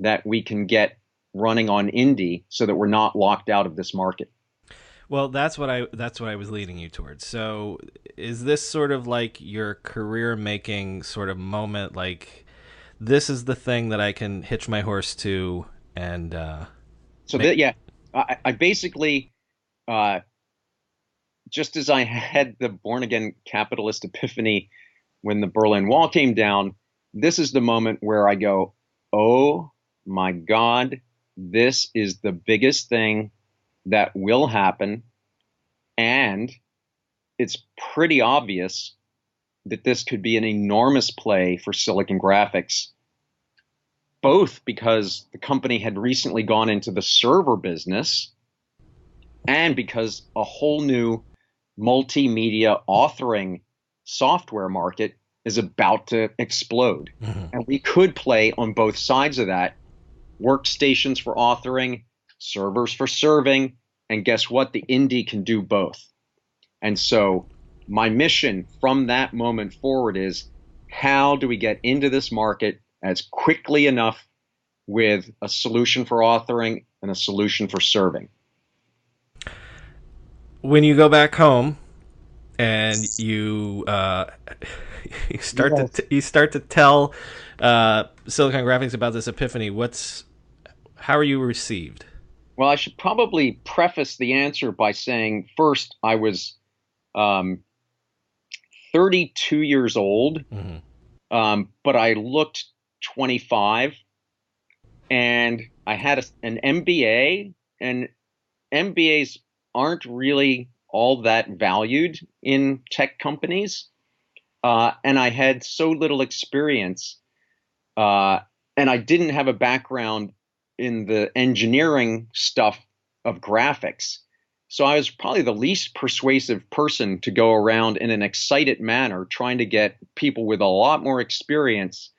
that we can get running on Indie so that we're not locked out of this market. Well, that's what I was leading you towards. So, is this sort of like your career-making sort of moment? Like, this is the thing that I can hitch my horse to, and I basically, just as I had the born again capitalist epiphany when the Berlin Wall came down, this is the moment where I go, oh my God, this is the biggest thing that will happen. And it's pretty obvious that this could be an enormous play for Silicon Graphics, both because the company had recently gone into the server business and because a whole new multimedia authoring software market is about to explode. Mm-hmm. And we could play on both sides of that. Workstations for authoring, servers for serving, and guess what? The Indie can do both. And so my mission from that moment forward is, how do we get into this market as quickly enough with a solution for authoring and a solution for serving? When you go back home and you you start to tell Silicon Graphics about this epiphany, how are you received? Well, I should probably preface the answer by saying, first, I was 32 years old, mm-hmm. But I looked 25, and I had an MBA, and MBAs aren't really all that valued in tech companies, and I had so little experience, and I didn't have a background in the engineering stuff of graphics. So I was probably the least persuasive person to go around in an excited manner trying to get people with a lot more experience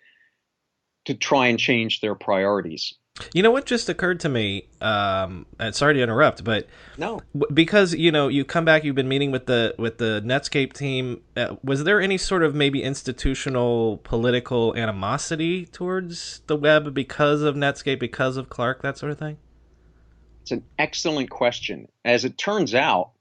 to try and change their priorities. You know what just occurred to me? Sorry to interrupt, but no, because you come back, you've been meeting with the Netscape team. Was there any sort of maybe institutional political animosity towards the web because of Netscape, because of Clark, that sort of thing? It's an excellent question. As it turns out,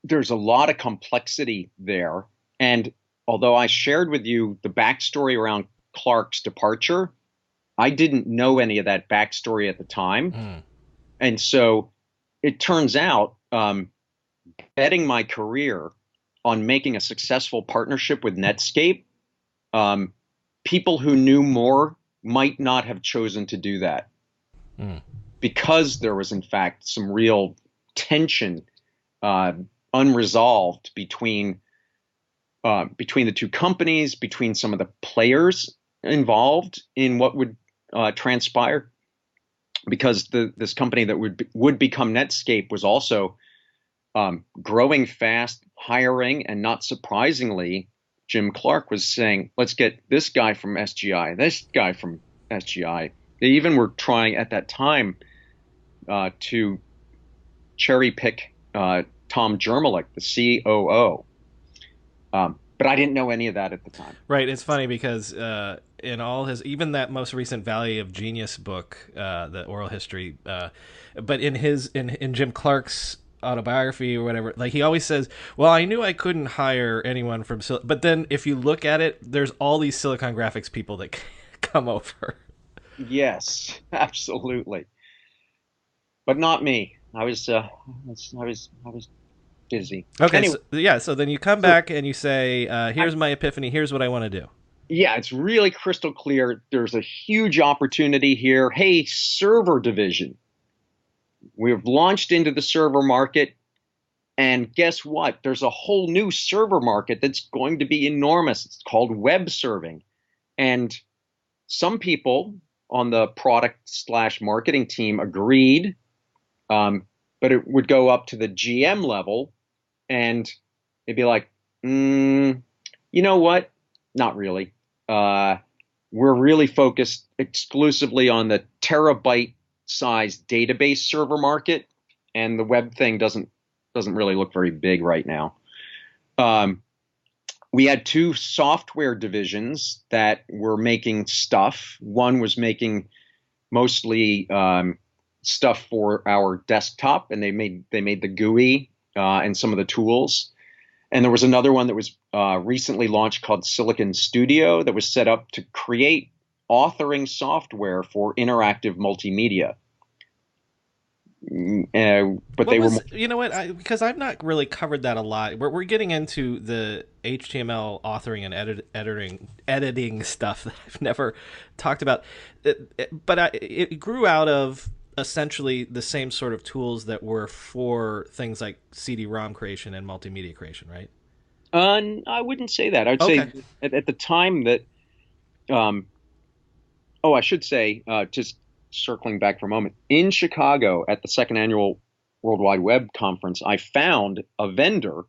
there's a lot of complexity there, and although I shared with you the backstory around Clark's departure, I didn't know any of that backstory at the time. Mm. And so it turns out, betting my career on making a successful partnership with Netscape, people who knew more might not have chosen to do that. Mm. Because there was, in fact, some real tension, unresolved between the two companies, between some of the players involved in what would transpire, because this company that would become Netscape was also growing fast, hiring, and not surprisingly, Jim Clark was saying, let's get this guy from SGI, this guy from SGI. They even were trying at that time to cherry pick Tom Jermalik, the COO. But I didn't know any of that at the time. Right. It's funny because in all his, even that most recent Valley of Genius book, the oral history, but in Jim Clark's autobiography or whatever, like he always says, well, I knew I couldn't hire anyone from but then if you look at it, there's all these Silicon Graphics people that come over. Yes, absolutely. But not me. I was busy. Okay, Anyway, so then you come so back and you say, here's my epiphany, here's what I want to do. yeah, it's really crystal clear. There's a huge opportunity here. Hey, server division. We've launched into the server market. And guess what? There's a whole new server market that's going to be enormous. It's called web serving. And some people on the product/marketing team agreed, but it would go up to the GM level and it'd be like, you know what? Not really. We're really focused exclusively on the terabyte size database server market, and the web thing doesn't really look very big right now. We had two software divisions that were making stuff. One was making mostly stuff for our desktop, and they made the GUI and some of the tools. And there was another one that was recently launched called Silicon Studio that was set up to create authoring software for interactive multimedia. But they were, you know what? Because I've not really covered that a lot. We're getting into the HTML authoring and editing stuff that I've never talked about. But it grew out of essentially the same sort of tools that were for things like CD-ROM creation and multimedia creation, right? I wouldn't say that. I'd Okay. say at the time that, I should say, just circling back for a moment, in Chicago at the second annual World Wide Web Conference, I found a vendor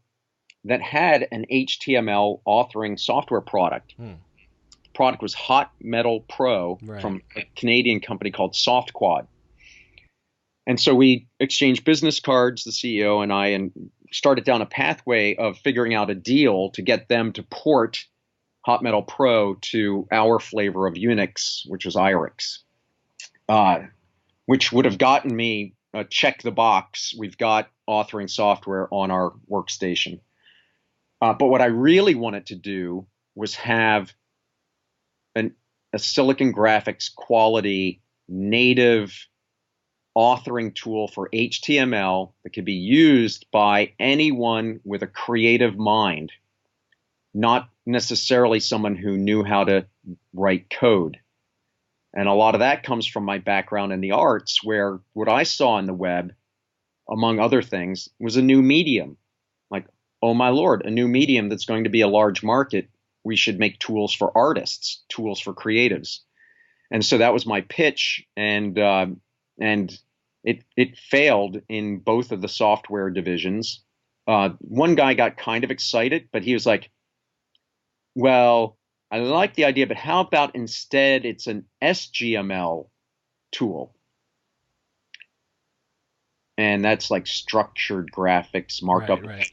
that had an HTML authoring software product. The product was Hot Metal Pro from a Canadian company called SoftQuad. And so we exchanged business cards, the CEO and I, and started down a pathway of figuring out a deal to get them to port Hot Metal Pro to our flavor of Unix, which was IRIX, which would have gotten me a check the box. We've got authoring software on our workstation. But what I really wanted to do was have a Silicon Graphics quality native authoring tool for HTML that could be used by anyone with a creative mind, not necessarily someone who knew how to write code. And a lot of that comes from my background in the arts, where what I saw in the web, among other things, was a new medium. Like, oh my Lord, a new medium that's going to be a large market. We should make tools for artists, tools for creatives. And so that was my pitch, and it failed in both of the software divisions. One guy got kind of excited, but he was like, well, I like the idea, but how about instead it's an SGML tool? And that's like structured graphics markup, Right.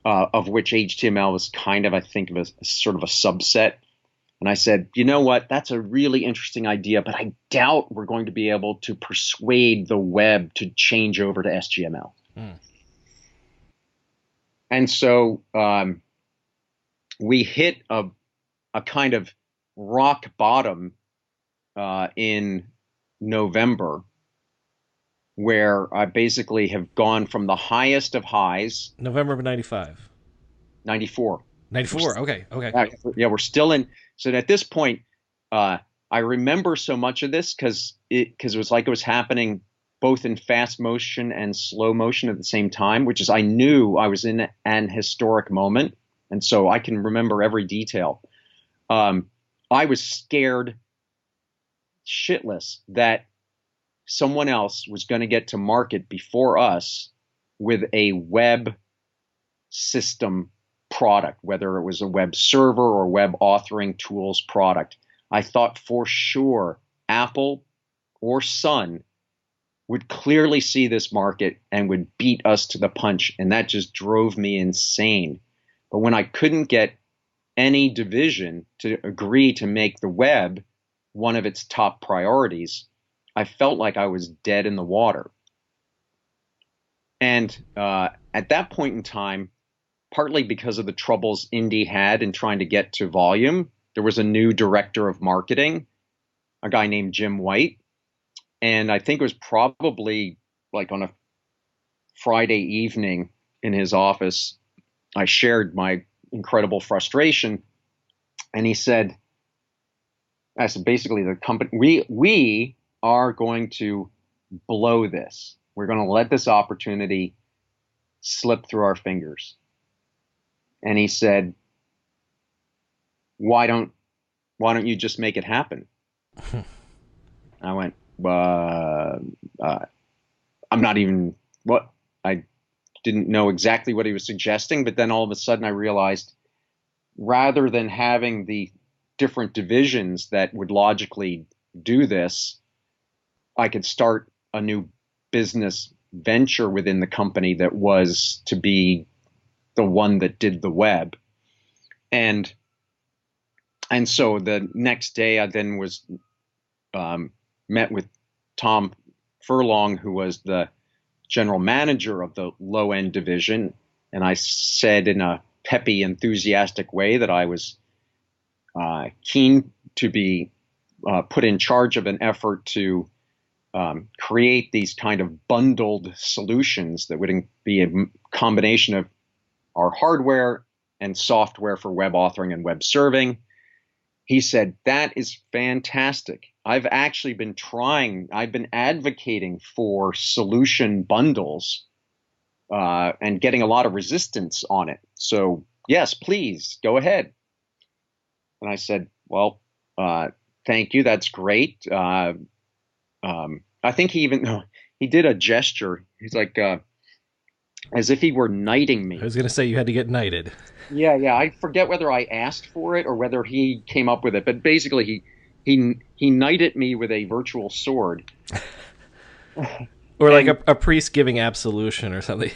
of which HTML was kind of, I think, of a sort of a subset. And I said, you know what, that's a really interesting idea, but I doubt we're going to be able to persuade the web to change over to SGML. And so we hit a kind of rock bottom in November, where I basically have gone from the highest of highs. November of 95. 94. 94. Okay. Yeah, we're still in. So at this point, I remember so much of this because it was like it was happening both in fast motion and slow motion at the same time, which is I knew I was in an historic moment. And so I can remember every detail. I was scared shitless that someone else was going to get to market before us with a web system product, whether it was a web server or web authoring tools product. I thought for sure Apple or Sun would clearly see this market and would beat us to the punch. And that just drove me insane. But when I couldn't get any division to agree to make the web one of its top priorities, I felt like I was dead in the water. And at that point in time, partly because of the troubles Indie had in trying to get to volume, there was a new director of marketing, a guy named Jim White. And I think it was probably like on a Friday evening, in his office, I shared my incredible frustration, and he said, I said, basically, the company, we are going to blow this. We're going to let this opportunity slip through our fingers. And he said, why don't you just make it happen? I went, I'm not even what I didn't know exactly what he was suggesting, but then all of a sudden I realized, rather than having the different divisions that would logically do this, I could start a new business venture within the company that was to be the one that did the web. And so the next day I then was met with Tom Furlong, who was the general manager of the low end division. And I said in a peppy, enthusiastic way that I was keen to be put in charge of an effort to create these kind of bundled solutions that would be a combination of our hardware and software for web authoring and web serving. He said, that is fantastic. I've actually been I've been advocating for solution bundles and getting a lot of resistance on it. So yes, please go ahead. And I said, well, thank you. That's great. I think he did a gesture. He's like, as if he were knighting me. I was going to say you had to get knighted. Yeah. I forget whether I asked for it or whether he came up with it, but basically he knighted me with a virtual sword. Or like a priest giving absolution or something.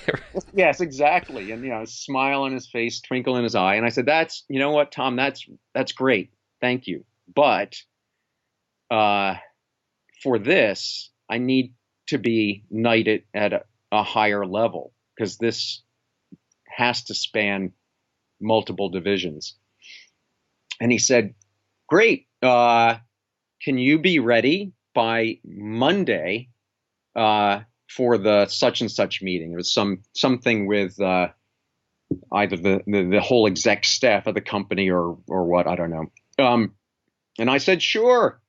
Yes, exactly. And, a smile on his face, twinkle in his eye. And I said, you know what, Tom, that's great. Thank you. But for this, I need to be knighted at a higher level, because this has to span multiple divisions. And he said, great. Can you be ready by Monday for the such and such meeting? It was something with either the whole exec staff of the company or what, I don't know. And I said, sure.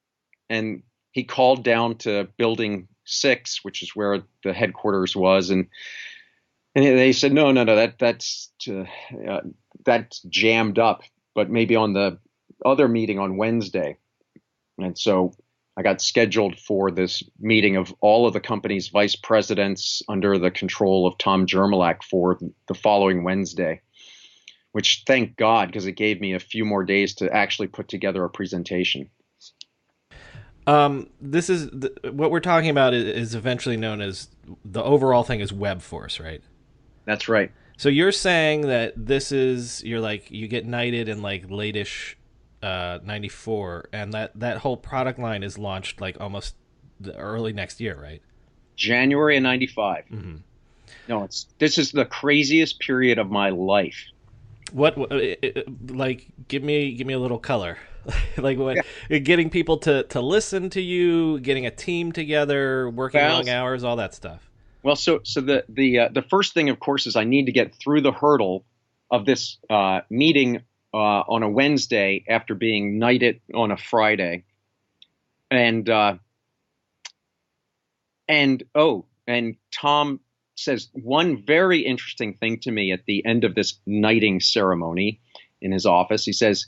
And he called down to Building 6, which is where the headquarters was, and they said, no, that's jammed up, but maybe on the other meeting on Wednesday. And so I got scheduled for this meeting of all of the company's vice presidents under the control of Tom Jermolak for the following Wednesday, which, thank God, because it gave me a few more days to actually put together a presentation. This is what we're talking about is eventually known as, the overall thing is WebForce, right? That's right. So you're saying that you get knighted in like late-ish 94, and that whole product line is launched like almost the early next year, right? January of 95. Mm-hmm. No, this is the craziest period of my life. What like give me a little color. Like what? Yeah. Getting people to listen to you, getting a team together, working long hours, all that stuff. Well, so the first thing, of course, is I need to get through the hurdle of this meeting on a Wednesday after being knighted on a Friday, and Tom says one very interesting thing to me at the end of this knighting ceremony in his office. He says,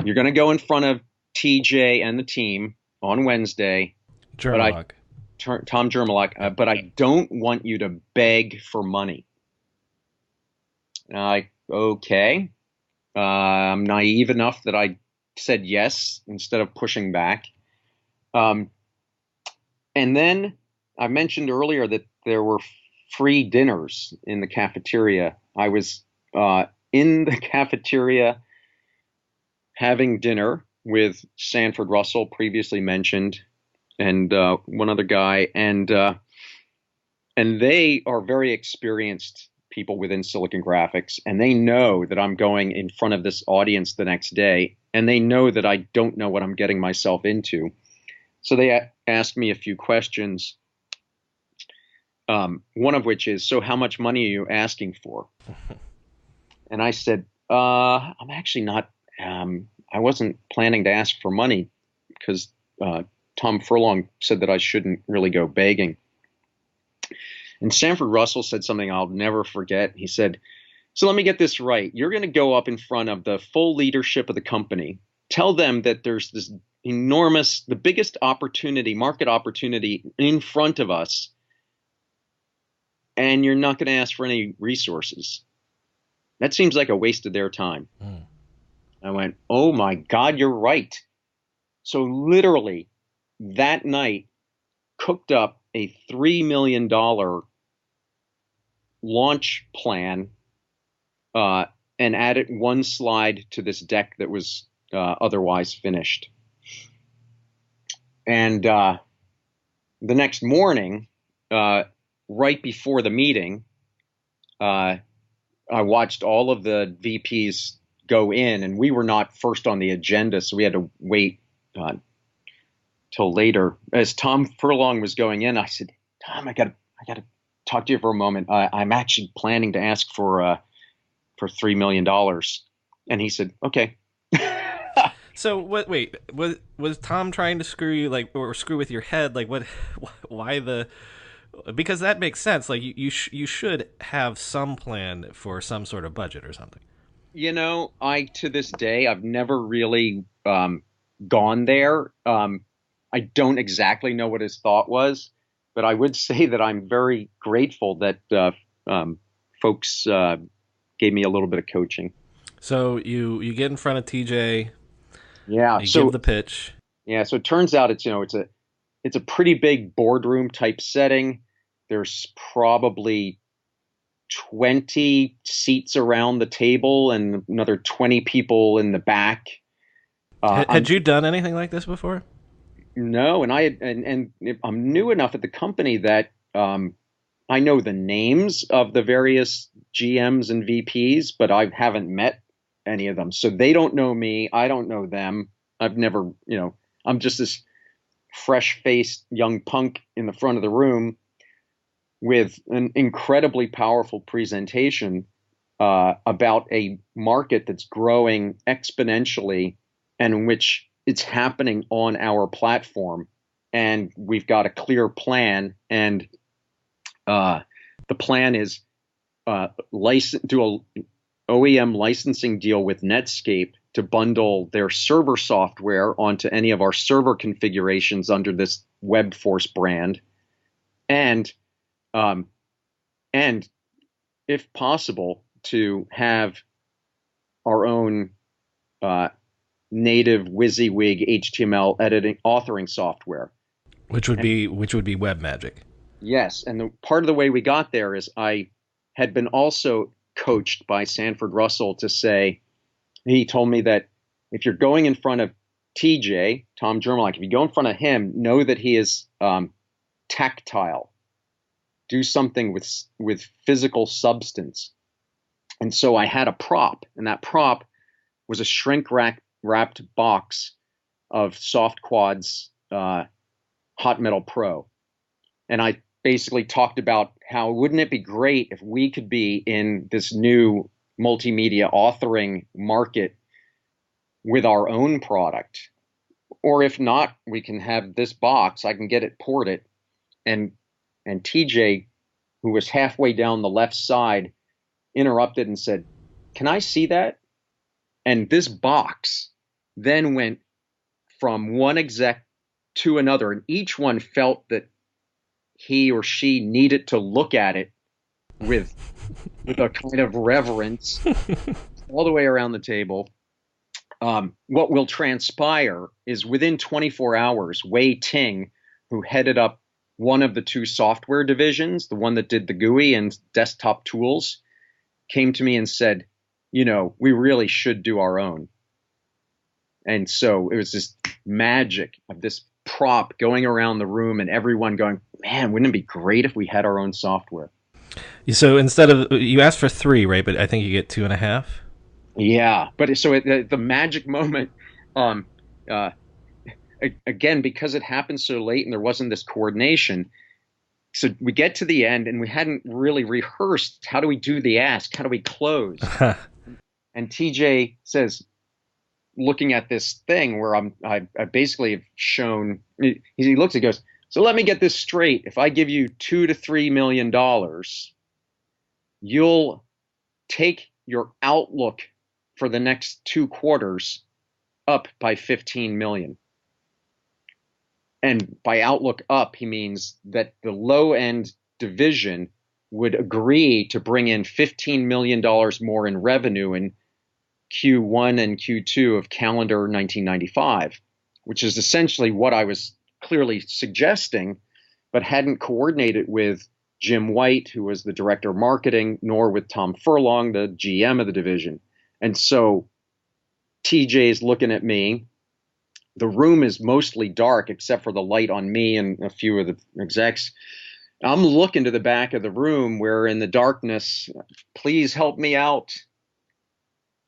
you're going to go in front of TJ and the team on Wednesday. Tom Jermolak, but I don't want you to beg for money. Okay. I'm naive enough that I said yes instead of pushing back. And then I mentioned earlier that there were free dinners in the cafeteria. I was in the cafeteria having dinner with Sanford Russell, previously mentioned, and one other guy, and they are very experienced people within Silicon Graphics, and they know that I'm going in front of this audience the next day, and they know that I don't know what I'm getting myself into. So they asked me a few questions. one of which is, so how much money are you asking for? And I said, I'm actually not, I wasn't planning to ask for money because Tom Furlong said that I shouldn't really go begging. And Sanford Russell said something I'll never forget. He said, so let me get this right. You're going to go up in front of the full leadership of the company, tell them that there's this enormous, the biggest opportunity, market opportunity in front of us, and you're not going to ask for any resources. That seems like a waste of their time. I went, oh my God, you're right. So literally that night cooked up a $3 million launch plan and added one slide to this deck that was otherwise finished. And the next morning, right before the meeting, I watched all of the VPs go in, and we were not first on the agenda, so we had to wait till later. As Tom Furlong was going in, I said, Tom, I got to talk to you for a moment. I'm actually planning to ask for $3 million. And he said, okay. So wait, was Tom trying to screw you, like, or screw with your head? Like, why because that makes sense. Like, you should have some plan for some sort of budget or something. You know, to this day, I've never really gone there. I don't exactly know what his thought was, but I would say that I'm very grateful that folks gave me a little bit of coaching. So you get in front of TJ. Yeah. You give the pitch. Yeah. So it turns out it's a pretty big boardroom type setting. There's probably 20 seats around the table and another 20 people in the back. Had you done anything like this before? No, and I'm new enough at the company that I know the names of the various GMs and VPs, but I haven't met any of them. So they don't know me. I don't know them. I've never, I'm just this fresh-faced young punk in the front of the room with an incredibly powerful presentation about a market that's growing exponentially and in which it's happening on our platform. And we've got a clear plan. And the plan is do a OEM licensing deal with Netscape to bundle their server software onto any of our server configurations under this WebForce brand. And if possible, to have our own native WYSIWYG HTML editing authoring software, which would be WebMagic. Yes, and the part of the way we got there is I had been also coached by Sanford Russell to say, he told me that if you're going in front of TJ, Tom Jermalik, if you go in front of him, know that he is tactile. Do something with physical substance. And so I had a prop, and that prop was a shrink-wrapped box of Soft Quad's Hot Metal Pro. And I basically talked about how wouldn't it be great if we could be in this new multimedia authoring market with our own product. Or if not, we can have this box, I can get it ported. And TJ, who was halfway down the left side, interrupted and said, "Can I see that?" And this box then went from one exec to another, and each one felt that he or she needed to look at it with a kind of reverence all the way around the table. What will transpire is within 24 hours, Wei Ting, who headed up one of the two software divisions, the one that did the GUI and desktop tools, came to me and said, we really should do our own. And so it was this magic of this prop going around the room and everyone going, man, wouldn't it be great if we had our own software? So instead of, you asked for 3, right? But I think you get 2.5. Yeah. But so the magic moment, again, because it happened so late and there wasn't this coordination, So we get to the end and we hadn't really rehearsed. How do we do the ask? How do we close? And TJ says, looking at this thing where I basically have shown, he looks, he goes, so let me get this straight. If I give you $2 to $3 million, you'll take your outlook for the next 2 quarters up by 15 million. And by outlook up, he means that the low end division would agree to bring in $15 million more in revenue in Q1 and Q2 of calendar 1995, which is essentially what I was clearly suggesting, but hadn't coordinated with Jim White, who was the director of marketing, nor with Tom Furlong, the GM of the division. And so TJ is looking at me. The room is mostly dark except for the light on me and a few of the execs. I'm looking to the back of the room where in the darkness, please help me out.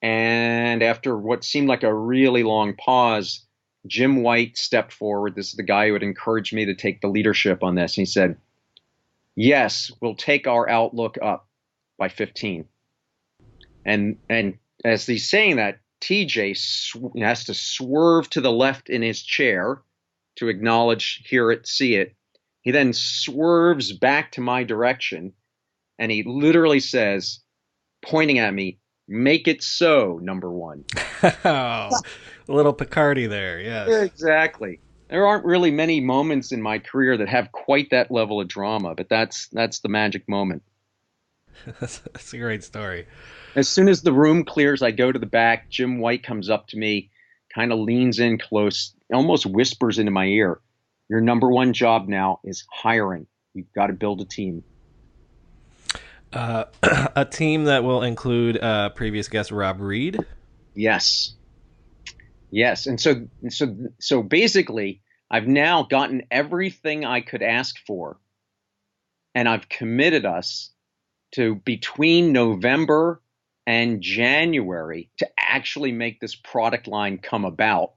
And after what seemed like a really long pause, Jim White stepped forward. This is the guy who had encouraged me to take the leadership on this. And he said, yes, we'll take our outlook up by 15. And as he's saying that, TJ has to swerve to the left in his chair to acknowledge, hear it, see it. He then swerves back to my direction, and he literally says, pointing at me, make it so, number one. Oh, a little Picardy there, yes. Exactly. There aren't really many moments in my career that have quite that level of drama, but that's the magic moment. That's a great story. As soon as the room clears, I go to the back. Jim White comes up to me, kind of leans in close, almost whispers into my ear, your number one job now is hiring. You've got to build a team. A team that will include previous guest Rob Reed? Yes. And so basically, I've now gotten everything I could ask for, and I've committed us to between November and January to actually make this product line come about.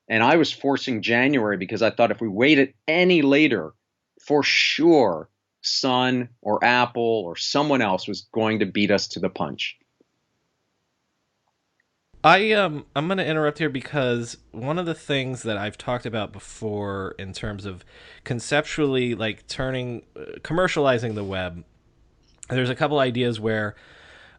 And I was forcing January because I thought if we waited any later, for sure, Sun or Apple or someone else was going to beat us to the punch. I'm going to interrupt here because one of the things that I've talked about before in terms of conceptually like commercializing the web, there's a couple ideas where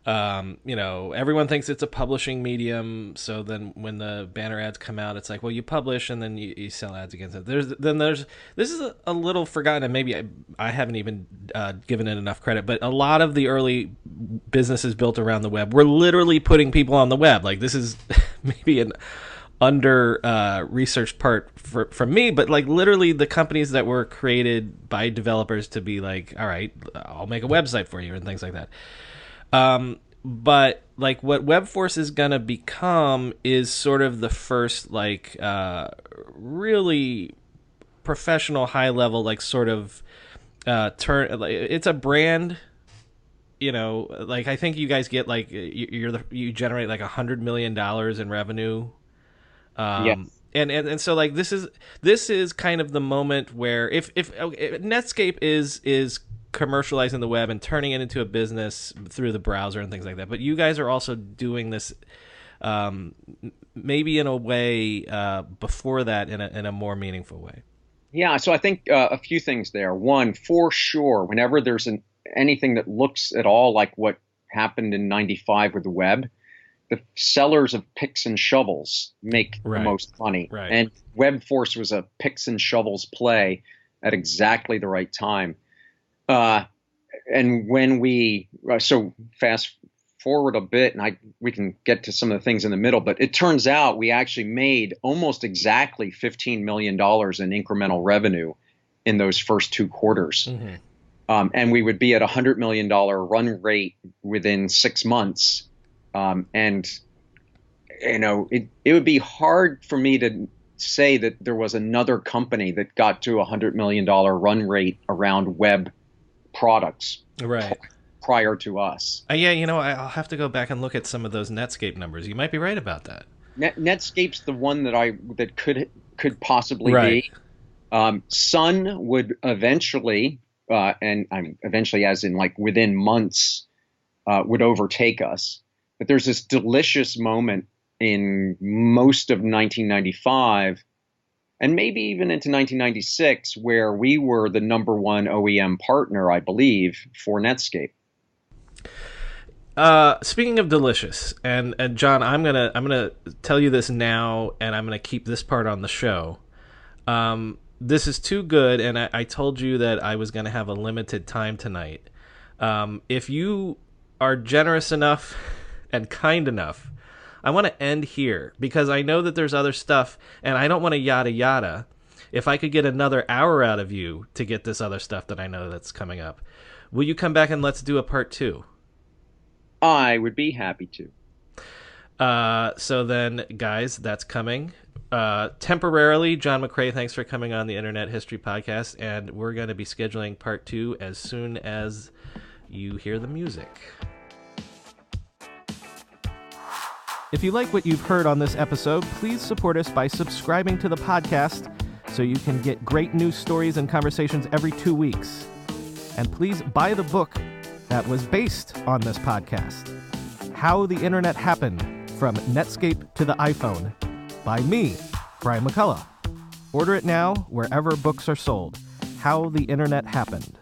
everyone thinks it's a publishing medium. So then when the banner ads come out, it's like, well, you publish and then you sell ads against it. This is a little forgotten, and maybe I haven't even given it enough credit, but a lot of the early businesses built around the web were literally putting people on the web. Like this is maybe an under researched part from me, but like literally the companies that were created by developers to be like, all right, I'll make a website for you and things like that. But like what WebForce is going to become is sort of the first like really professional high level like sort of it's a brand, like I think you guys get like you generate like $100 million in revenue. Yes. And so like this is kind of the moment where if Netscape is commercializing the web and turning it into a business through the browser and things like that, but you guys are also doing this maybe in a way before that in a more meaningful way. Yeah, so I think a few things there. One, for sure, whenever there's anything that looks at all like what happened in 95 with the web, the sellers of picks and shovels make the most money. Right. And WebForce was a picks and shovels play at exactly the right time. And when so fast forward a bit, and we can get to some of the things in the middle, but it turns out we actually made almost exactly $15 million in incremental revenue in those first 2 quarters. Mm-hmm. And we would be at $100 million run rate within 6 months. And it would be hard for me to say that there was another company that got to $100 million run rate around web products prior to us. Yeah, I'll have to go back and look at some of those Netscape numbers. You might be right about that. Netscape's the one that could possibly be. Sun would eventually and eventually, as in like within months, would overtake us. But there's this delicious moment in most of 1995, and maybe even into 1996, where we were the number one OEM partner, I believe, for Netscape. Speaking of delicious, and John, I'm gonna tell you this now, and I'm gonna keep this part on the show. This is too good, and I told you that I was gonna have a limited time tonight. If you are generous enough and kind enough, I want to end here because I know that there's other stuff, and I don't want to yada yada. If I could get another hour out of you to get this other stuff that I know that's coming up, will you come back and let's do a part 2? I would be happy to. So then, guys, that's coming. Temporarily, John McCrea, thanks for coming on the Internet History Podcast, and we're going to be scheduling part 2 as soon as you hear the music. If you like what you've heard on this episode, please support us by subscribing to the podcast so you can get great news stories and conversations every 2 weeks. And please buy the book that was based on this podcast, How the Internet Happened, From Netscape to the iPhone, by me, Brian McCullough. Order it now wherever books are sold. How the Internet Happened.